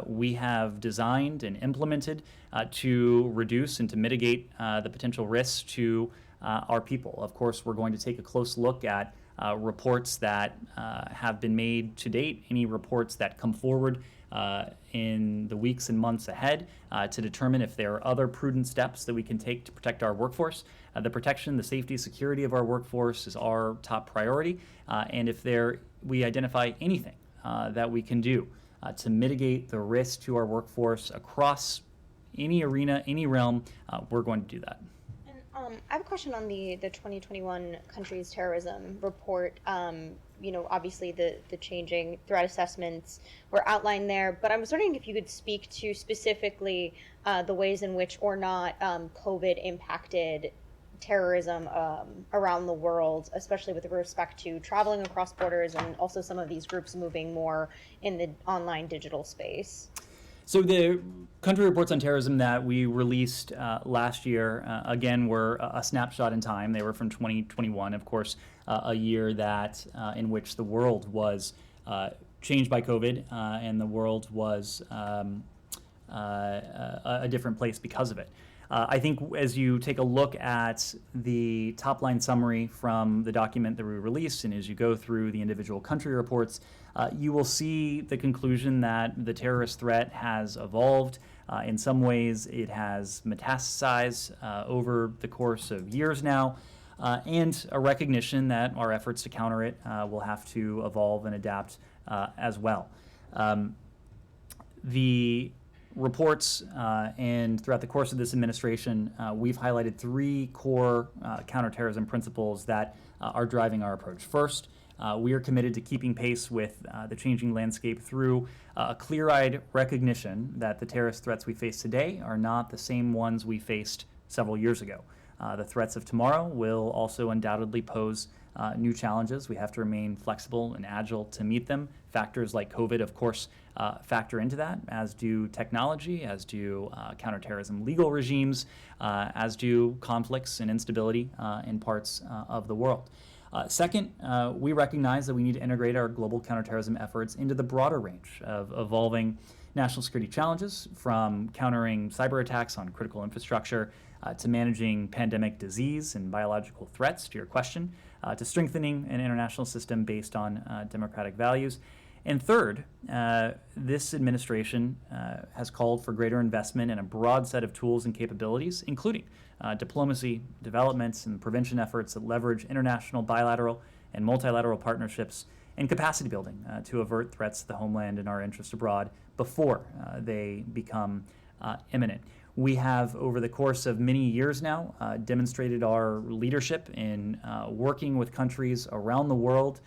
we have designed and implemented to reduce and to mitigate the potential risks to our people. Of course, we're going to take a close look at reports that have been made to date, any reports that come forward in the weeks and months ahead to determine if there are other prudent steps that we can take to protect our workforce. The protection, the safety, security of our workforce is our top priority. And if we identify anything that we can do to mitigate the risk to our workforce across any arena, any realm, we're going to do that. And I have a question on the 2021 countries terrorism report. Obviously the changing threat assessments were outlined there, but I was wondering if you could speak to specifically the ways in which or not COVID impacted terrorism around the world, especially with respect to traveling across borders and also some of these groups moving more in the online digital space. So the country reports on terrorism that we released last year, again, were a snapshot in time. They were from 2021, of course, a year that in which the world was changed by COVID, and the world was a different place because of it. I think as you take a look at the top-line summary from the document that we released, and as you go through the individual country reports, you will see the conclusion that the terrorist threat has evolved. In some ways, it has metastasized over the course of years now, and a recognition that our efforts to counter it will have to evolve and adapt as well. The reports and throughout the course of this administration, we've highlighted three core counterterrorism principles that are driving our approach. First, we are committed to keeping pace with the changing landscape through a clear-eyed recognition that the terrorist threats we face today are not the same ones we faced several years ago. The threats of tomorrow will also undoubtedly pose new challenges. We have to remain flexible and agile to meet them. Factors like COVID, of course, factor into that, as do technology, as do counterterrorism legal regimes, as do conflicts and instability in parts of the world. Second, we recognize that we need to integrate our global counterterrorism efforts into the broader range of evolving national security challenges, from countering cyber attacks on critical infrastructure to managing pandemic disease and biological threats, to your question, to strengthening an international system based on democratic values. And third, this administration has called for greater investment in a broad set of tools and capabilities, including diplomacy, developments, and prevention efforts that leverage international bilateral and multilateral partnerships, and capacity building to avert threats to the homeland and our interests abroad before they become imminent. We have, over the course of many years now, demonstrated our leadership in working with countries around the world,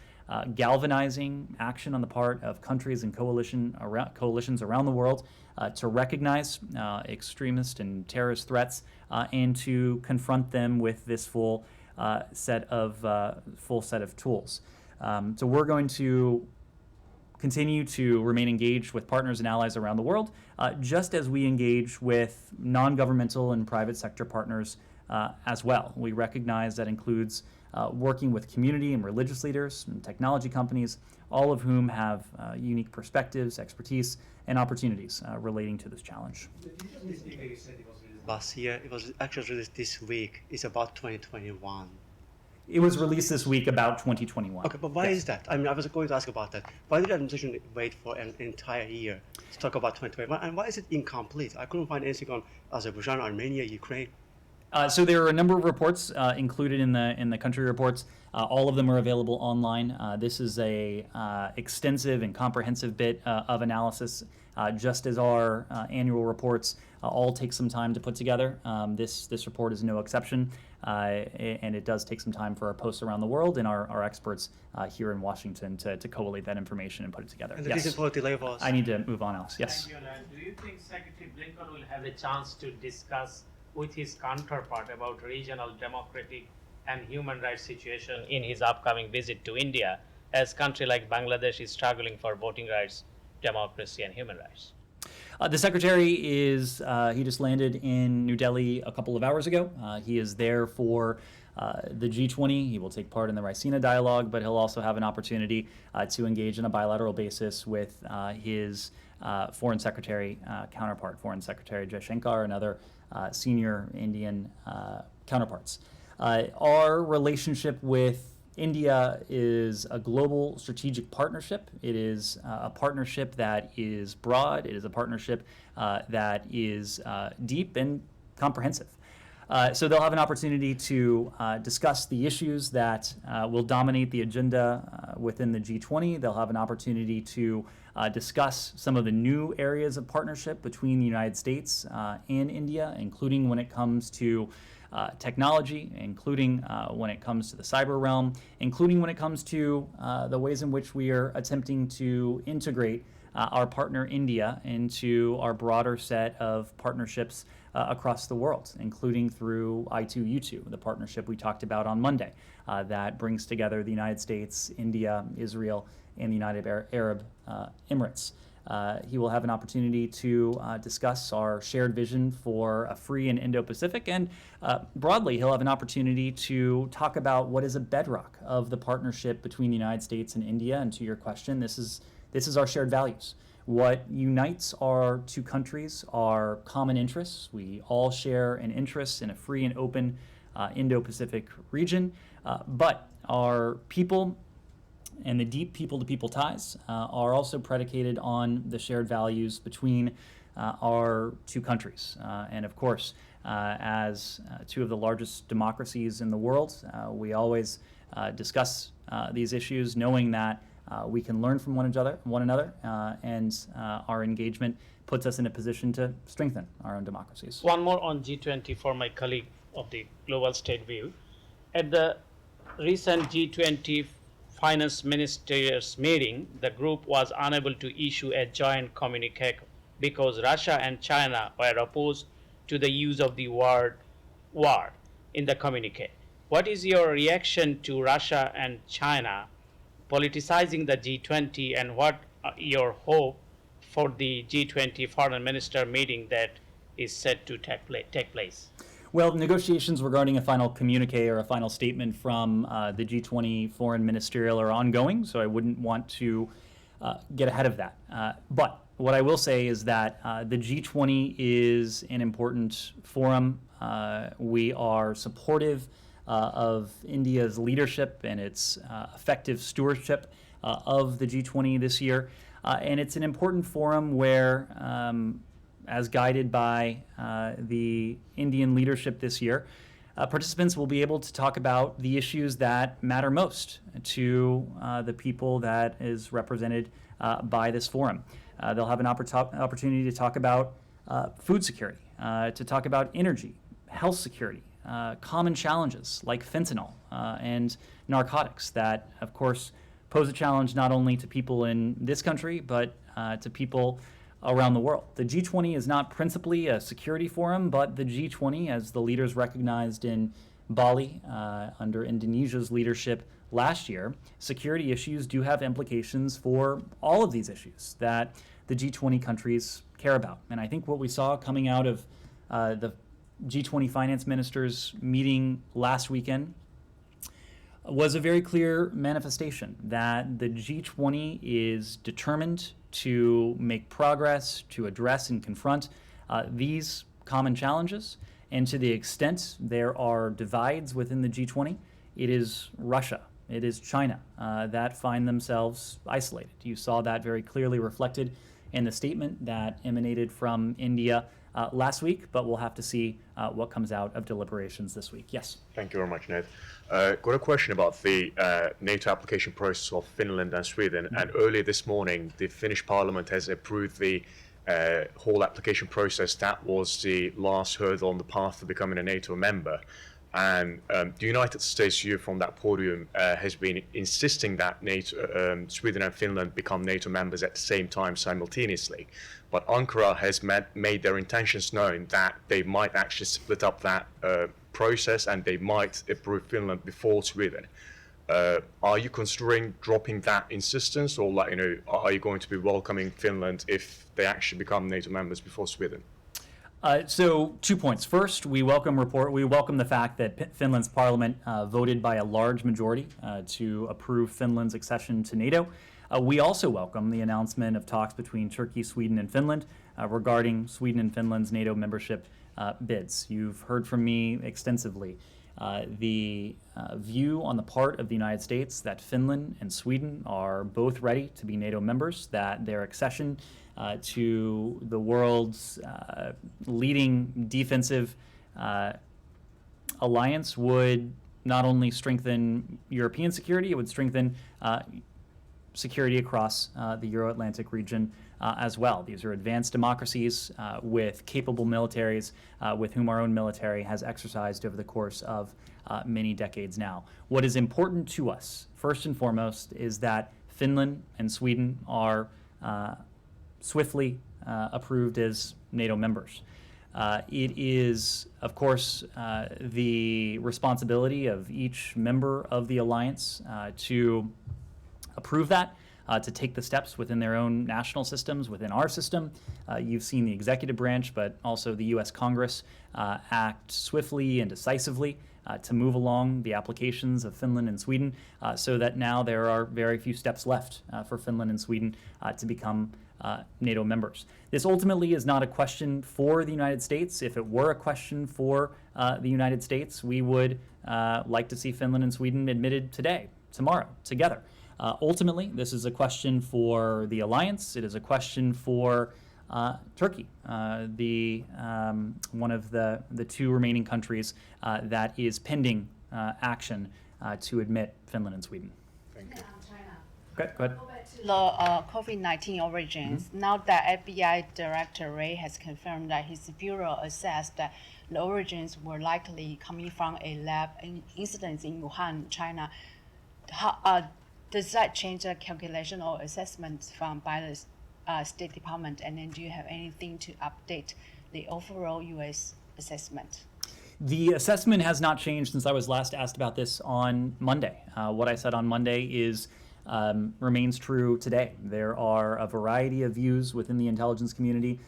galvanizing action on the part of countries and coalitions around the world to recognize extremist and terrorist threats and to confront them with this full set of tools. So we're going to continue to remain engaged with partners and allies around the world, just as we engage with non-governmental and private sector partners as well. We recognize that includes working with community and religious leaders and technology companies, all of whom have unique perspectives, expertise, and opportunities relating to this challenge. Last year, it was actually released this week. It's about 2021. It was released this week about 2021. Okay, but why Yes. is that? I mean, I was going to ask about that. Why did the administration wait for an entire year to talk about 2021? And why is it incomplete? I couldn't find anything on Azerbaijan, Armenia, Ukraine. So there are a number of reports included in the country reports. All of them are available online. This is a extensive and comprehensive bit of analysis, just as our annual reports all take some time to put together. This report is no exception, and it does take some time for our posts around the world and our experts here in Washington to collate that information and put it together. And the reason for the delay was? I need to move on, Alex. Yes. Thank you, and do you think Secretary Blinken will have a chance to discuss with his counterpart about regional democratic and human rights situation in his upcoming visit to India, as country like Bangladesh is struggling for voting rights, democracy, and human rights? The secretary he just landed in New Delhi a couple of hours ago. He is there for the G20. He will take part in the Raisina dialogue, but he'll also have an opportunity to engage on a bilateral basis with his foreign secretary counterpart, Foreign Secretary Jaishankar, and other senior Indian counterparts. Our relationship with India is a global strategic partnership. It is a partnership that is broad. It is a partnership that is deep and comprehensive. So they'll have an opportunity to discuss the issues that will dominate the agenda within the G20. They'll have an opportunity to discuss some of the new areas of partnership between the United States and India, including when it comes to technology, including when it comes to the cyber realm, including when it comes to the ways in which we are attempting to integrate our partner India into our broader set of partnerships across the world, including through I2U2, the partnership we talked about on Monday, that brings together the United States, India, Israel, and the United Arab Emirates. He will have an opportunity to discuss our shared vision for a free and Indo-Pacific, and broadly, he'll have an opportunity to talk about what is a bedrock of the partnership between the United States and India. And to your question, this is our shared values. What unites our two countries are common interests. We all share an interest in a free and open Indo-Pacific region, but our people and the deep people-to-people ties are also predicated on the shared values between our two countries. And of course, as two of the largest democracies in the world, we always discuss these issues knowing that we can learn from one another, and our engagement puts us in a position to strengthen our own democracies. One more on G20 for my colleague of the Global State View. At the recent G20 Finance Ministers meeting, the group was unable to issue a joint communique because Russia and China were opposed to the use of the word war in the communique. What is your reaction to Russia and China politicizing the G20, and what your hope for the G20 Foreign Minister meeting that is set to take place? Well, negotiations regarding a final communique or a final statement from the G20 foreign ministerial are ongoing, so I wouldn't want to get ahead of that. But what I will say is that the G20 is an important forum. We are supportive of India's leadership and its effective stewardship of the G20 this year. And it's an important forum where as guided by the Indian leadership this year, participants will be able to talk about the issues that matter most to the people that is represented by this forum. They'll have an opportunity to talk about food security, to talk about energy, health security, common challenges like fentanyl and narcotics that, of course, pose a challenge not only to people in this country, but to people around the world. The G20 is not principally a security forum, but the G20, as the leaders recognized in Bali under Indonesia's leadership last year, security issues do have implications for all of these issues that the G20 countries care about. And I think what we saw coming out of the G20 finance ministers meeting last weekend was a very clear manifestation that the G20 is determined to make progress, to address and confront these common challenges. And to the extent there are divides within the G20, it is Russia, it is China that find themselves isolated. You saw that very clearly reflected in the statement that emanated from India last week, but we'll have to see what comes out of deliberations this week. Yes? Thank you very much, Ned. Got a question about the NATO application process of Finland and Sweden. Mm-hmm. And earlier this morning, the Finnish Parliament has approved the whole application process. That was the last hurdle on the path to becoming a NATO member. And the United States, you from that podium, has been insisting that NATO, Sweden and Finland become NATO members at the same time simultaneously. But Ankara has made their intentions known that they might actually split up that process and they might approve Finland before Sweden. Are you considering dropping that insistence, or are you going to be welcoming Finland if they actually become NATO members before Sweden? So 2 points. First, we welcome the fact that Finland's parliament voted by a large majority to approve Finland's accession to NATO. We also welcome the announcement of talks between Turkey, Sweden, and Finland regarding Sweden and Finland's NATO membership bids. You've heard from me extensively the view on the part of the United States that Finland and Sweden are both ready to be NATO members, that their accession to the world's leading defensive alliance would not only strengthen European security, it would strengthen security across the Euro-Atlantic region as well. These are advanced democracies with capable militaries with whom our own military has exercised over the course of many decades now. What is important to us, first and foremost, is that Finland and Sweden are swiftly approved as NATO members. It is, of course, the responsibility of each member of the alliance to approve that. to take the steps within their own national systems, within our system. You've seen the executive branch, but also the U.S. Congress act swiftly and decisively to move along the applications of Finland and Sweden, so that now there are very few steps left for Finland and Sweden to become NATO members. This ultimately is not a question for the United States. If it were a question for the United States, we would like to see Finland and Sweden admitted today, tomorrow, together. Ultimately, this is a question for the alliance. It is a question for Turkey, one of the two remaining countries that is pending action to admit Finland and Sweden. Thank you. Okay, go ahead. The COVID-19 origins. Now that FBI Director Wray has confirmed that his bureau assessed that the origins were likely coming from a lab incident in Wuhan, China. Does that change the calculation or assessment by the State Department? And then do you have anything to update the overall U.S. assessment? The assessment has not changed since I was last asked about this on Monday. What I said on Monday remains true today. There are a variety of views within the intelligence community.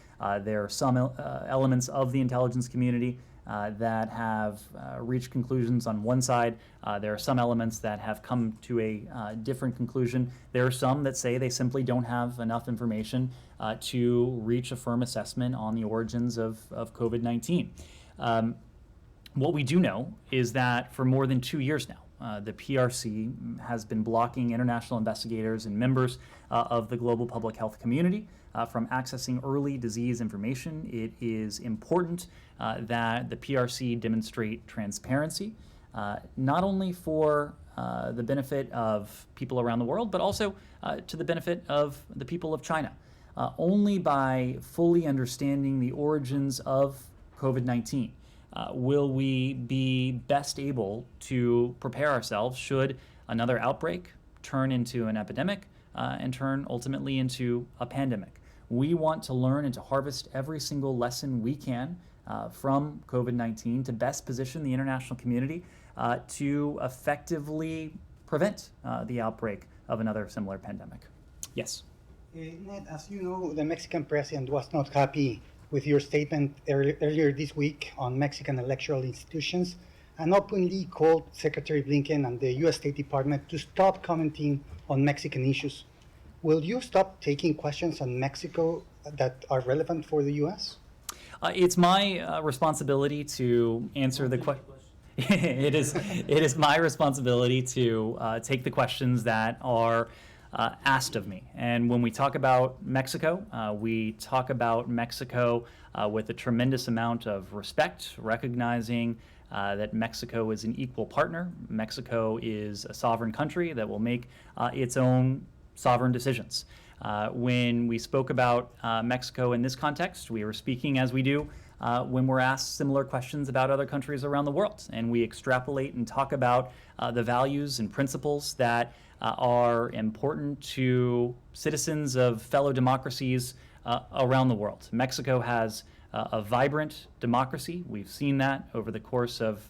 There are some elements of the intelligence community that have reached conclusions on one side. There are some elements that have come to a different conclusion. There are some that say they simply don't have enough information to reach a firm assessment on the origins of COVID-19. What we do know is that for more than 2 years now, the PRC has been blocking international investigators and members of the global public health community from accessing early disease information. It is important that the PRC demonstrate transparency, not only for the benefit of people around the world, but also to the benefit of the people of China. Only by fully understanding the origins of COVID-19 will we be best able to prepare ourselves should another outbreak turn into an epidemic and turn ultimately into a pandemic. We want to learn and to harvest every single lesson we can from COVID-19 to best position the international community to effectively prevent the outbreak of another similar pandemic. Yes? Ned, as you know, the Mexican president was not happy with your statement earlier this week on Mexican electoral institutions and openly called Secretary Blinken and the U.S. State Department to stop commenting on Mexican issues. Will you stop taking questions on Mexico that are relevant for the U.S.? It's my responsibility to answer the question. It is my responsibility to take the questions that are asked of me. And when we talk about Mexico, we talk about Mexico with a tremendous amount of respect, recognizing that Mexico is an equal partner. Mexico is a sovereign country that will make its own sovereign decisions. When we spoke about Mexico in this context, we were speaking as we do when we're asked similar questions about other countries around the world. And we extrapolate and talk about the values and principles that are important to citizens of fellow democracies around the world. Mexico has a vibrant democracy. We've seen that over the course of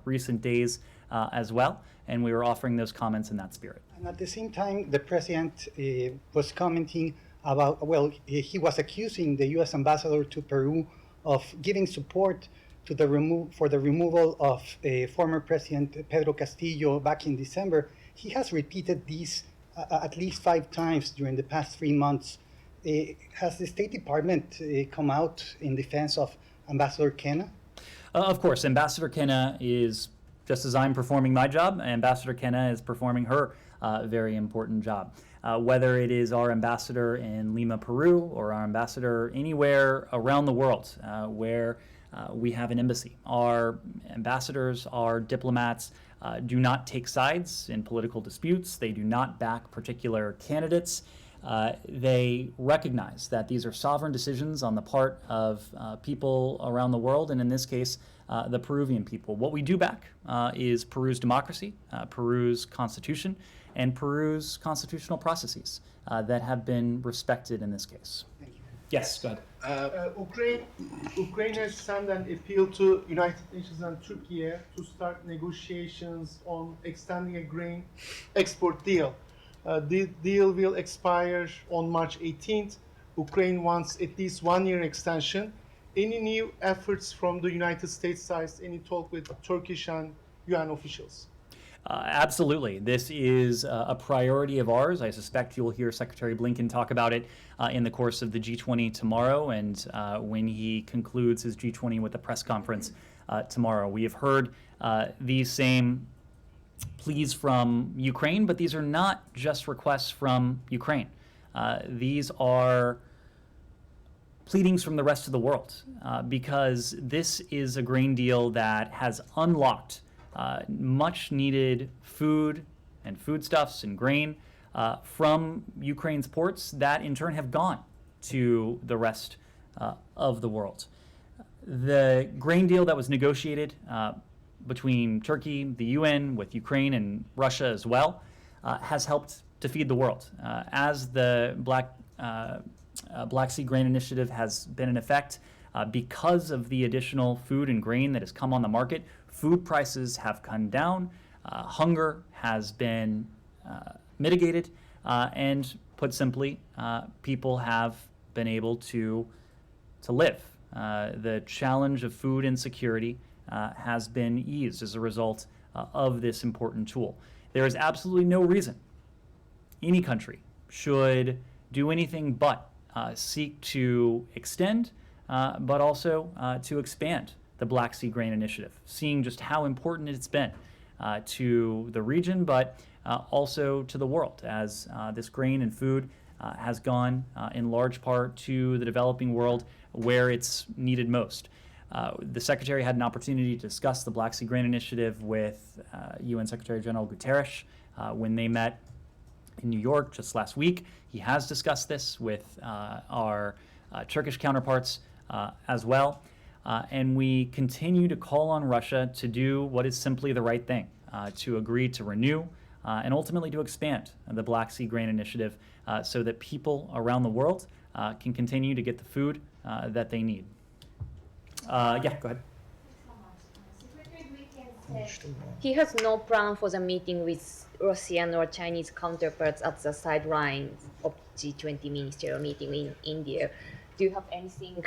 recent days as well, and we were offering those comments in that spirit. And at the same time, the president was commenting about, well, he was accusing the U.S. ambassador to Peru of giving support to the removal of former President Pedro Castillo back in December. He has repeated these at least 5 times during the past 3 months. Has the State Department come out in defense of Ambassador Kenna? Of course, Ambassador Kenna is, just as I'm performing my job, Ambassador Kenna is performing her very important job. Whether it is our ambassador in Lima, Peru, or our ambassador anywhere around the world where we have an embassy. Our ambassadors, our diplomats, do not take sides in political disputes. They do not back particular candidates. They recognize that these are sovereign decisions on the part of people around the world, and in this case, the Peruvian people. What we do back is Peru's democracy, Peru's constitution, and Peru's constitutional processes that have been respected in this case. Thank you. Yes, go ahead. Ukraine has sent an appeal to United Nations and Turkey to start negotiations on extending a grain export deal. The deal will expire on March 18th. Ukraine wants at least 1 year extension. Any new efforts from the United States side, any talk with Turkish and UN officials? Absolutely. This is a priority of ours. I suspect you'll hear Secretary Blinken talk about it in the course of the G20 tomorrow and when he concludes his G20 with a press conference tomorrow. We have heard these same pleas from Ukraine, but these are not just requests from Ukraine. These are pleadings from the rest of the world because this is a grain deal that has unlocked much needed food and foodstuffs and grain from Ukraine's ports that in turn have gone to the rest of the world. The grain deal that was negotiated between Turkey, the UN, with Ukraine and Russia as well, has helped to feed the world. As the Black Sea Grain Initiative has been in effect, because of the additional food and grain that has come on the market, food prices have come down, hunger has been mitigated, and put simply, people have been able to live. The challenge of food insecurity has been eased as a result of this important tool. There is absolutely no reason any country should do anything but seek to extend, but also to expand the Black Sea Grain Initiative, seeing just how important it's been to the region, but also to the world, as this grain and food has gone in large part to the developing world where it's needed most. The Secretary had an opportunity to discuss the Black Sea Grain Initiative with UN Secretary General Guterres when they met in New York just last week. He has discussed this with our Turkish counterparts as well. And we continue to call on Russia to do what is simply the right thing, to agree to renew and ultimately to expand the Black Sea Grain Initiative so that people around the world can continue to get the food that they need. Yeah, go ahead. He has no plan for the meeting with Russian or Chinese counterparts at the sidelines of G20 ministerial meeting in India. Do you have anything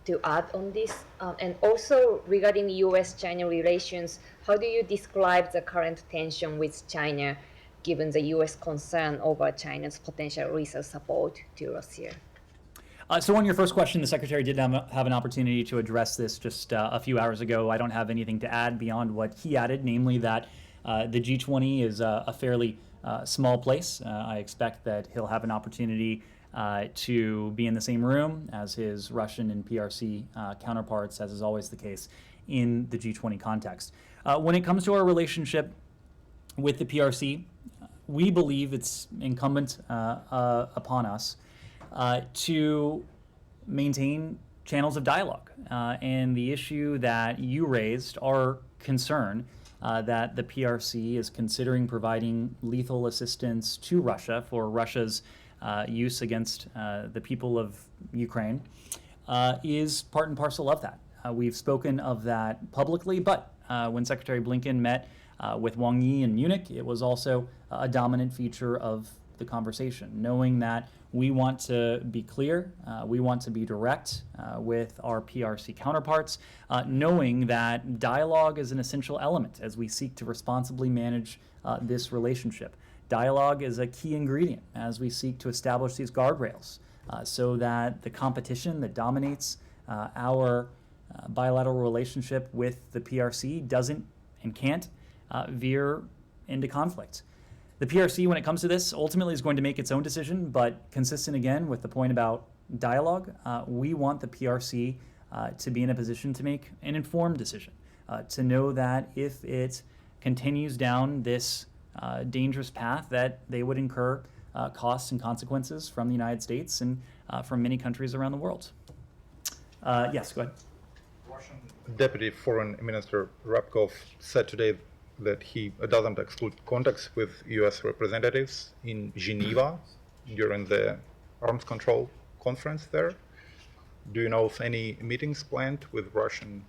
to add on this? And also regarding U.S.-China relations, how do you describe the current tension with China, given the U.S. concern over China's potential resource support to Russia? So on your first question, the Secretary did have an opportunity to address this just a few hours ago. I don't have anything to add beyond what he added, namely that the G20 is a fairly small place. I expect that he'll have an opportunity to be in the same room as his Russian and PRC counterparts, as is always the case in the G20 context. When it comes to our relationship with the PRC, we believe it's incumbent upon us to maintain channels of dialogue. And the issue that you raised, our concern that the PRC is considering providing lethal assistance to Russia for Russia's use against the people of Ukraine, is part and parcel of that. We've spoken of that publicly, but when Secretary Blinken met with Wang Yi in Munich, it was also a dominant feature of the conversation, knowing that we want to be clear, we want to be direct with our PRC counterparts, knowing that dialogue is an essential element as we seek to responsibly manage this relationship. Dialogue is a key ingredient as we seek to establish these guardrails so that the competition that dominates our bilateral relationship with the PRC doesn't and can't veer into conflict. The PRC, when it comes to this, ultimately is going to make its own decision, but consistent again with the point about dialogue, we want the PRC to be in a position to make an informed decision, to know that if it continues down this dangerous path, that they would incur costs and consequences from the United States and from many countries around the world. Yes, go ahead. Russian Deputy Foreign Minister Ryabkov said today that he doesn't exclude contacts with U.S. representatives in Geneva during the arms control conference there. Do you know of any meetings planned with Russian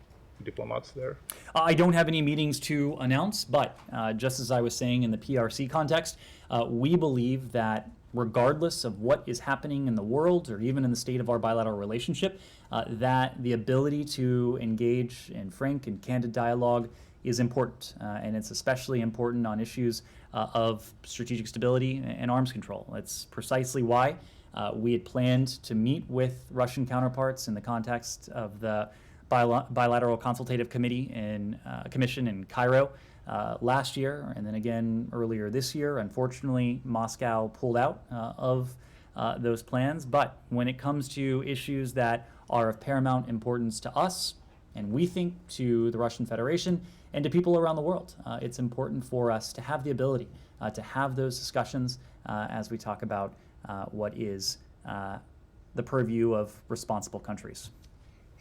diplomats there? I don't have any meetings to announce, but just as I was saying in the PRC context, we believe that regardless of what is happening in the world or even in the state of our bilateral relationship, that the ability to engage in frank and candid dialogue is important. And it's especially important on issues of strategic stability and arms control. That's precisely why we had planned to meet with Russian counterparts in the context of the bilateral consultative commission in Cairo last year, and then again earlier this year. Unfortunately, Moscow pulled out of those plans. But when it comes to issues that are of paramount importance to us, and we think to the Russian Federation and to people around the world, it's important for us to have the ability to have those discussions as we talk about what is the purview of responsible countries.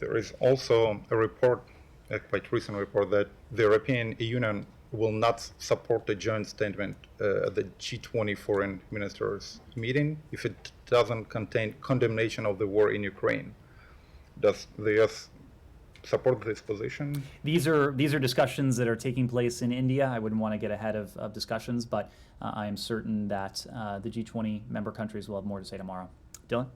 There is also a report, a quite recent report, that the European Union will not support the joint statement at the G20 foreign ministers meeting if it doesn't contain condemnation of the war in Ukraine. Does the U.S. support this position? These are discussions that are taking place in India. I wouldn't want to get ahead of discussions, but I am certain that the G20 member countries will have more to say tomorrow. Dylan?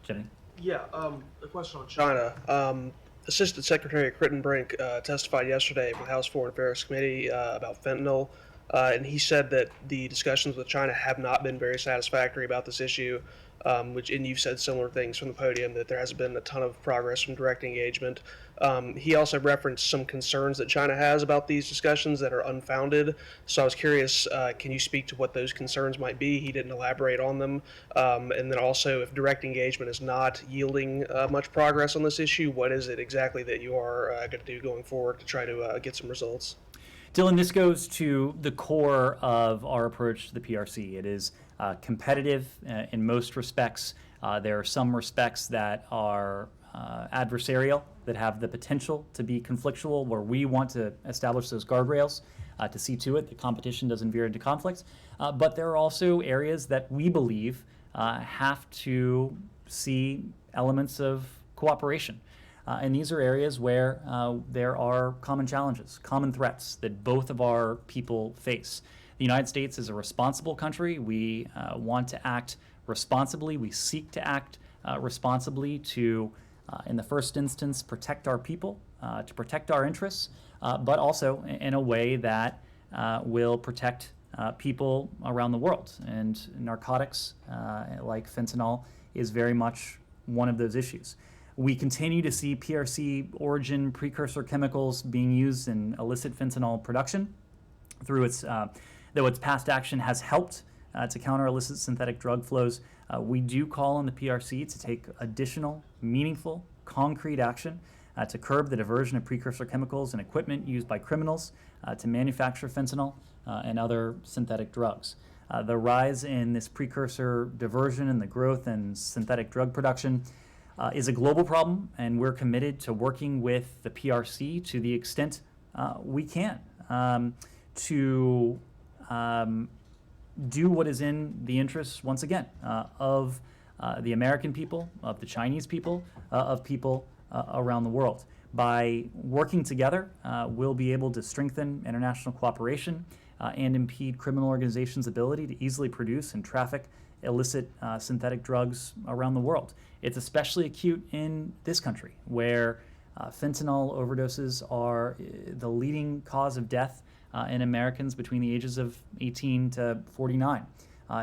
Jenny? Yeah, a question on China. Assistant Secretary Crittenbrink testified yesterday for the House Foreign Affairs Committee about fentanyl, and he said that the discussions with China have not been very satisfactory about this issue, and you've said similar things from the podium, that there hasn't been a ton of progress from direct engagement. He also referenced some concerns that China has about these discussions that are unfounded. So I was curious, can you speak to what those concerns might be? He didn't elaborate on them. And then also, if direct engagement is not yielding much progress on this issue, what is it exactly that you are going to do going forward to try to get some results? Dylan, this goes to the core of our approach to the PRC. It is competitive in most respects. There are some respects that are adversarial, that have the potential to be conflictual, where we want to establish those guardrails to see to it that competition doesn't veer into conflict. But there are also areas that we believe have to see elements of cooperation. And these are areas where there are common challenges, common threats that both of our people face. The United States is a responsible country. We want to act responsibly. We seek to act responsibly to, in the first instance, protect our people, to protect our interests, but also in a way that will protect people around the world. And narcotics, like fentanyl, is very much one of those issues. We continue to see PRC origin precursor chemicals being used in illicit fentanyl production. Through though its past action has helped to counter illicit synthetic drug flows, we do call on the PRC to take additional, meaningful, concrete action to curb the diversion of precursor chemicals and equipment used by criminals to manufacture fentanyl and other synthetic drugs. The rise in this precursor diversion and the growth in synthetic drug production is a global problem, and we're committed to working with the PRC to the extent we can to do what is in the interests, once again, of the American people, of the Chinese people, of people around the world. By working together, we'll be able to strengthen international cooperation and impede criminal organizations' ability to easily produce and traffic illicit synthetic drugs around the world. It's especially acute in this country, where fentanyl overdoses are the leading cause of death in Americans between the ages of 18 to 49.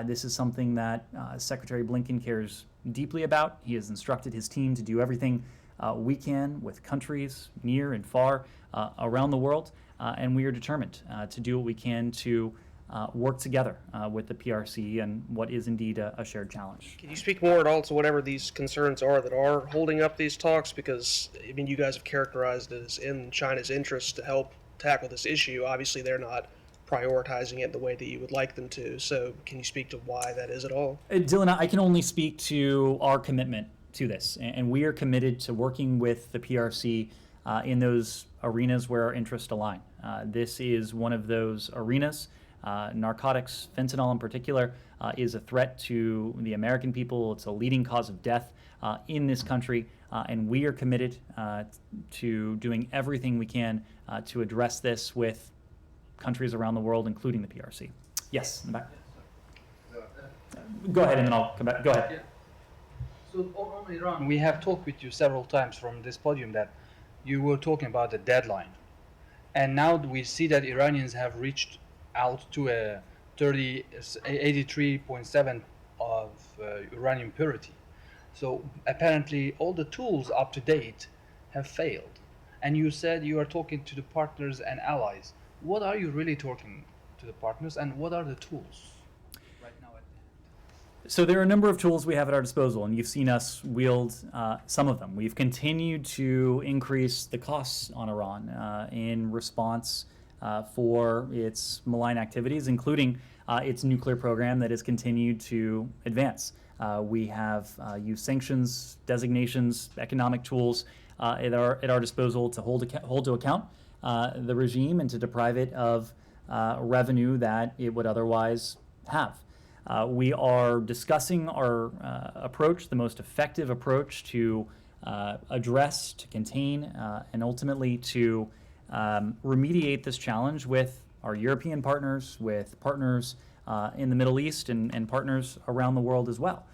This is something that Secretary Blinken cares deeply about. He has instructed his team to do everything we can with countries near and far around the world, and we are determined to do what we can to work together with the PRC and what is indeed a shared challenge. Can you speak more at all to whatever these concerns are that are holding up these talks? Because, I mean, you guys have characterized it as in China's interest to help tackle this issue. Obviously, they're not prioritizing it the way that you would like them to. So can you speak to why that is at all? Dylan, I can only speak to our commitment to this, and we are committed to working with the PRC in those arenas where our interests align. This is one of those arenas Narcotics, fentanyl in particular, is a threat to the American people. It's a leading cause of death in this country, and we are committed to doing everything we can to address this with countries around the world, including the PRC. Yes, in the back. Go ahead, and then I'll come back. Go ahead. So on Iran, we have talked with you several times from this podium that you were talking about the deadline. And now we see that Iranians have reached out to a 83.7 of uranium purity. So apparently all the tools up to date have failed. And you said you are talking to the partners and allies. What are you really talking to the partners, and what are the tools right now at hand? So there are a number of tools we have at our disposal, and you've seen us wield some of them. We've continued to increase the costs on Iran in response for its malign activities, including its nuclear program that has continued to advance. We have used sanctions, designations, economic tools at our disposal to hold to account the regime and to deprive it of revenue that it would otherwise have. We are discussing our approach, the most effective approach to address, to contain, and ultimately to remediate this challenge with our European partners, with partners in the Middle East, and partners around the world as well.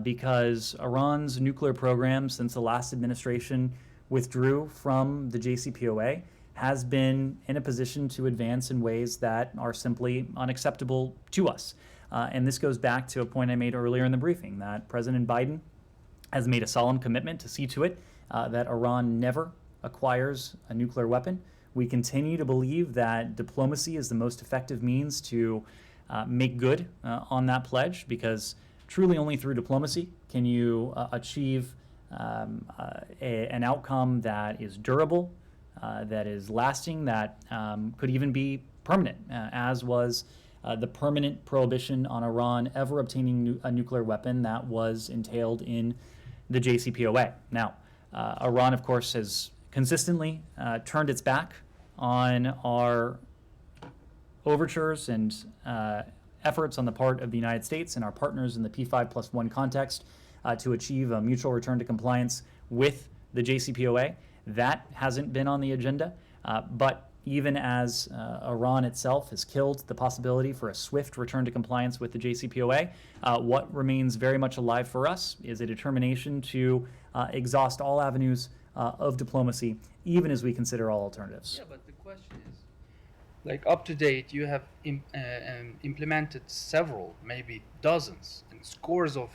Because Iran's nuclear program, since the last administration withdrew from the JCPOA, has been in a position to advance in ways that are simply unacceptable to us. And this goes back to a point I made earlier in the briefing, that President Biden has made a solemn commitment to see to it that Iran never acquires a nuclear weapon. We continue to believe that diplomacy is the most effective means to make good on that pledge, because truly only through diplomacy can you achieve an outcome that is durable, that is lasting, that could even be permanent, as was the permanent prohibition on Iran ever obtaining a nuclear weapon that was entailed in the JCPOA. Now, Iran, of course, has consistently turned its back on our overtures and efforts on the part of the United States and our partners in the P5+1 context to achieve a mutual return to compliance with the JCPOA. That hasn't been on the agenda, but even as Iran itself has killed the possibility for a swift return to compliance with the JCPOA, what remains very much alive for us is a determination to exhaust all avenues of diplomacy, even as we consider all alternatives. Yeah, but the question is, like, up to date, you have implemented several, maybe dozens and scores of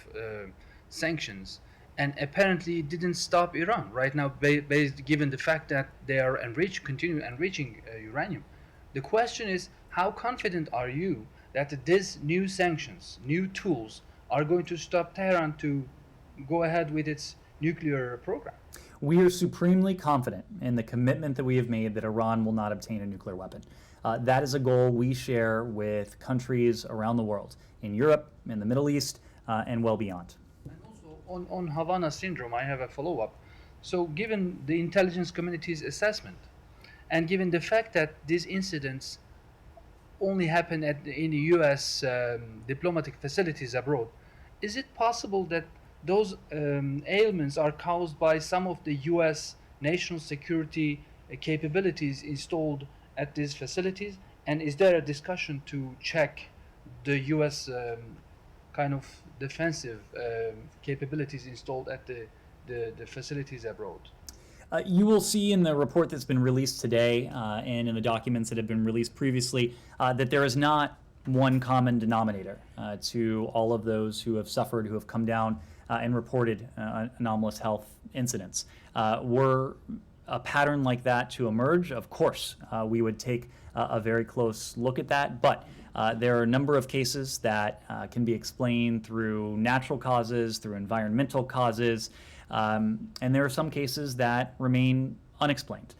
sanctions, and apparently didn't stop Iran right now, given the fact that they are continue enriching uranium. The question is, how confident are you that these new sanctions, new tools, are going to stop Tehran to go ahead with its nuclear program? We are supremely confident in the commitment that we have made that Iran will not obtain a nuclear weapon. That is a goal we share with countries around the world, in Europe, in the Middle East, and well beyond. And also on Havana syndrome, I have a follow-up. So given the intelligence community's assessment, and given the fact that these incidents only happen in the U.S. Diplomatic facilities abroad, is it possible that those ailments are caused by some of the U.S. national security capabilities installed at these facilities? And is there a discussion to check the U.S. kind of defensive capabilities installed at the facilities abroad? You will see in the report that's been released today and in the documents that have been released previously that there is not one common denominator to all of those who have suffered, who have come down and reported anomalous health incidents. Were a pattern like that to emerge, of course, we would take a very close look at that, but there are a number of cases that can be explained through natural causes, through environmental causes, and there are some cases that remain unexplained.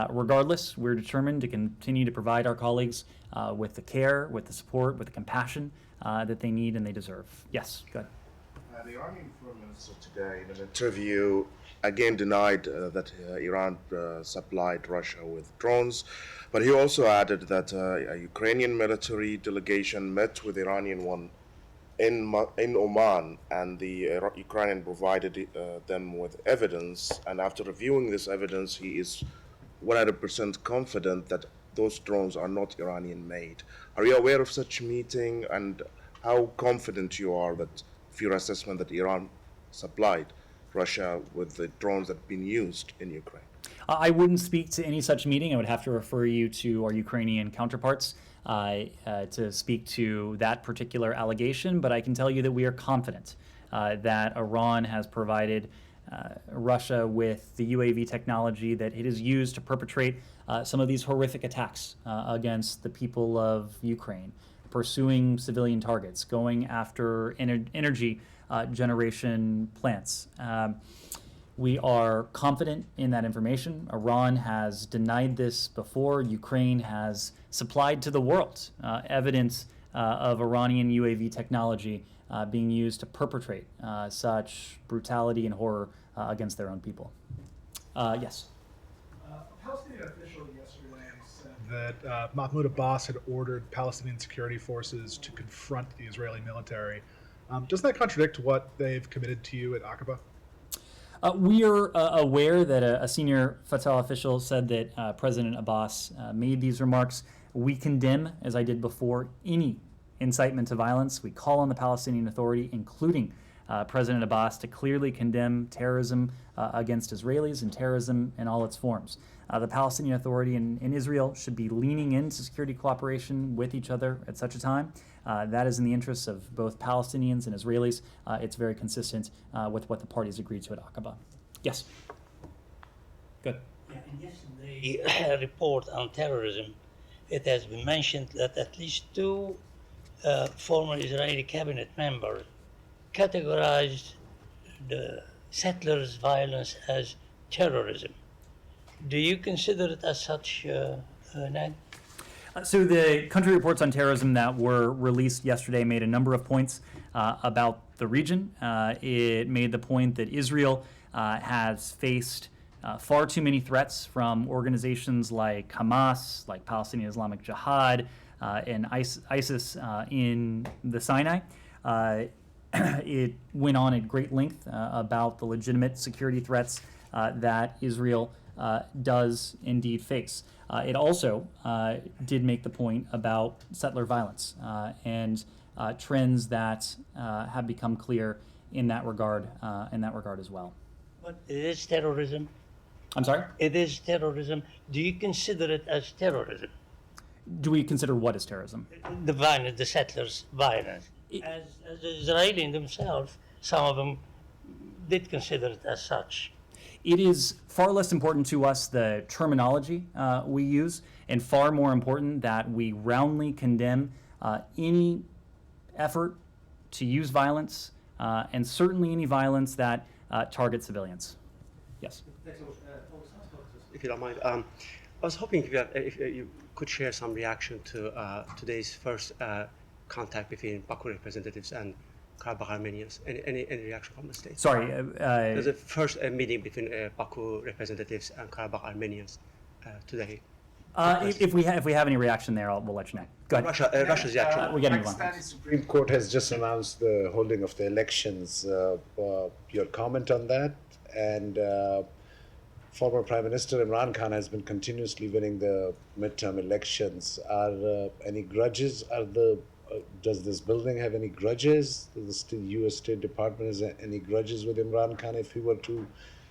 Regardless, we're determined to continue to provide our colleagues with the care, with the support, with the compassion that they need and they deserve. Yes, go ahead. The Iranian Foreign Minister today, in an interview, again denied that Iran supplied Russia with drones, but he also added that a Ukrainian military delegation met with Iranian one in Oman, and the Ukrainian provided them with evidence, and after reviewing this evidence, he is 100% confident that those drones are not Iranian made. Are you aware of such meeting, and how confident you are that of your assessment that Iran supplied Russia with the drones that have been used in Ukraine? I wouldn't speak to any such meeting. I would have to refer you to our Ukrainian counterparts to speak to that particular allegation, but I can tell you that we are confident that Iran has provided Russia with the UAV technology that it has used to perpetrate some of these horrific attacks against the people of Ukraine, pursuing civilian targets, going after energy generation plants. We are confident in that information. Iran has denied this before. Ukraine has supplied to the world evidence of Iranian UAV technology being used to perpetrate such brutality and horror against their own people. Yes? A Palestinian official yesterday said that Mahmoud Abbas had ordered Palestinian security forces to confront the Israeli military. Doesn't that contradict what they've committed to you at Aqaba? We are aware that a senior Fatah official said that President Abbas made these remarks. We condemn, as I did before, any incitement to violence. We call on the Palestinian Authority, including President Abbas, to clearly condemn terrorism against Israelis and terrorism in all its forms. The Palestinian Authority and Israel should be leaning into security cooperation with each other at such a time. That is in the interests of both Palestinians and Israelis. It's very consistent with what the parties agreed to at Aqaba. Yes? Good. Yeah, in yesterday's report on terrorism, it has been mentioned that at least two former Israeli cabinet members categorized the settlers' violence as terrorism. Do you consider it as such, Ned? So the country reports on terrorism that were released yesterday made a number of points about the region. It made the point that Israel has faced far too many threats from organizations like Hamas, like Palestinian Islamic Jihad, and ISIS in the Sinai. It went on at great length about the legitimate security threats that Israel does indeed face. It also did make the point about settler violence and trends that have become clear in that regard as well. But it is terrorism. I'm sorry? It is terrorism. Do you consider it as terrorism? Do we consider what is terrorism? The violence, the settlers' violence. As the Israelis themselves, some of them did consider it as such. It is far less important to us the terminology we use, and far more important that we roundly condemn any effort to use violence, and certainly any violence that targets civilians. Yes? If you don't mind, I was hoping if you could share some reaction to today's first contact between Baku representatives and Karabakh Armenians. Any reaction from the state? Sorry. There's a first meeting between Baku representatives and Karabakh Armenians today. If we have any reaction there, we'll let you know. Go ahead. Russia's reaction. We're getting one. Pakistani Supreme Court has just announced the holding of the elections. Your comment on that? And former Prime Minister Imran Khan has been continuously winning the midterm elections. Are any grudges? Does this building have any grudges? Does the U.S. State Department has any grudges with Imran Khan if he were to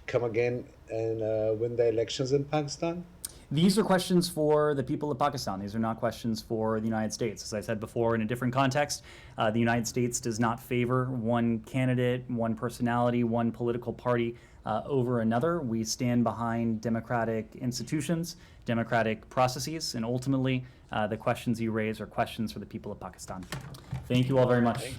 come again and win the elections in Pakistan? These are questions for the people of Pakistan. These are not questions for the United States. As I said before, in a different context, the United States does not favor one candidate, one personality, one political party over another. We stand behind democratic institutions, democratic processes, and ultimately the questions you raise are questions for the people of Pakistan. Thank you all very much.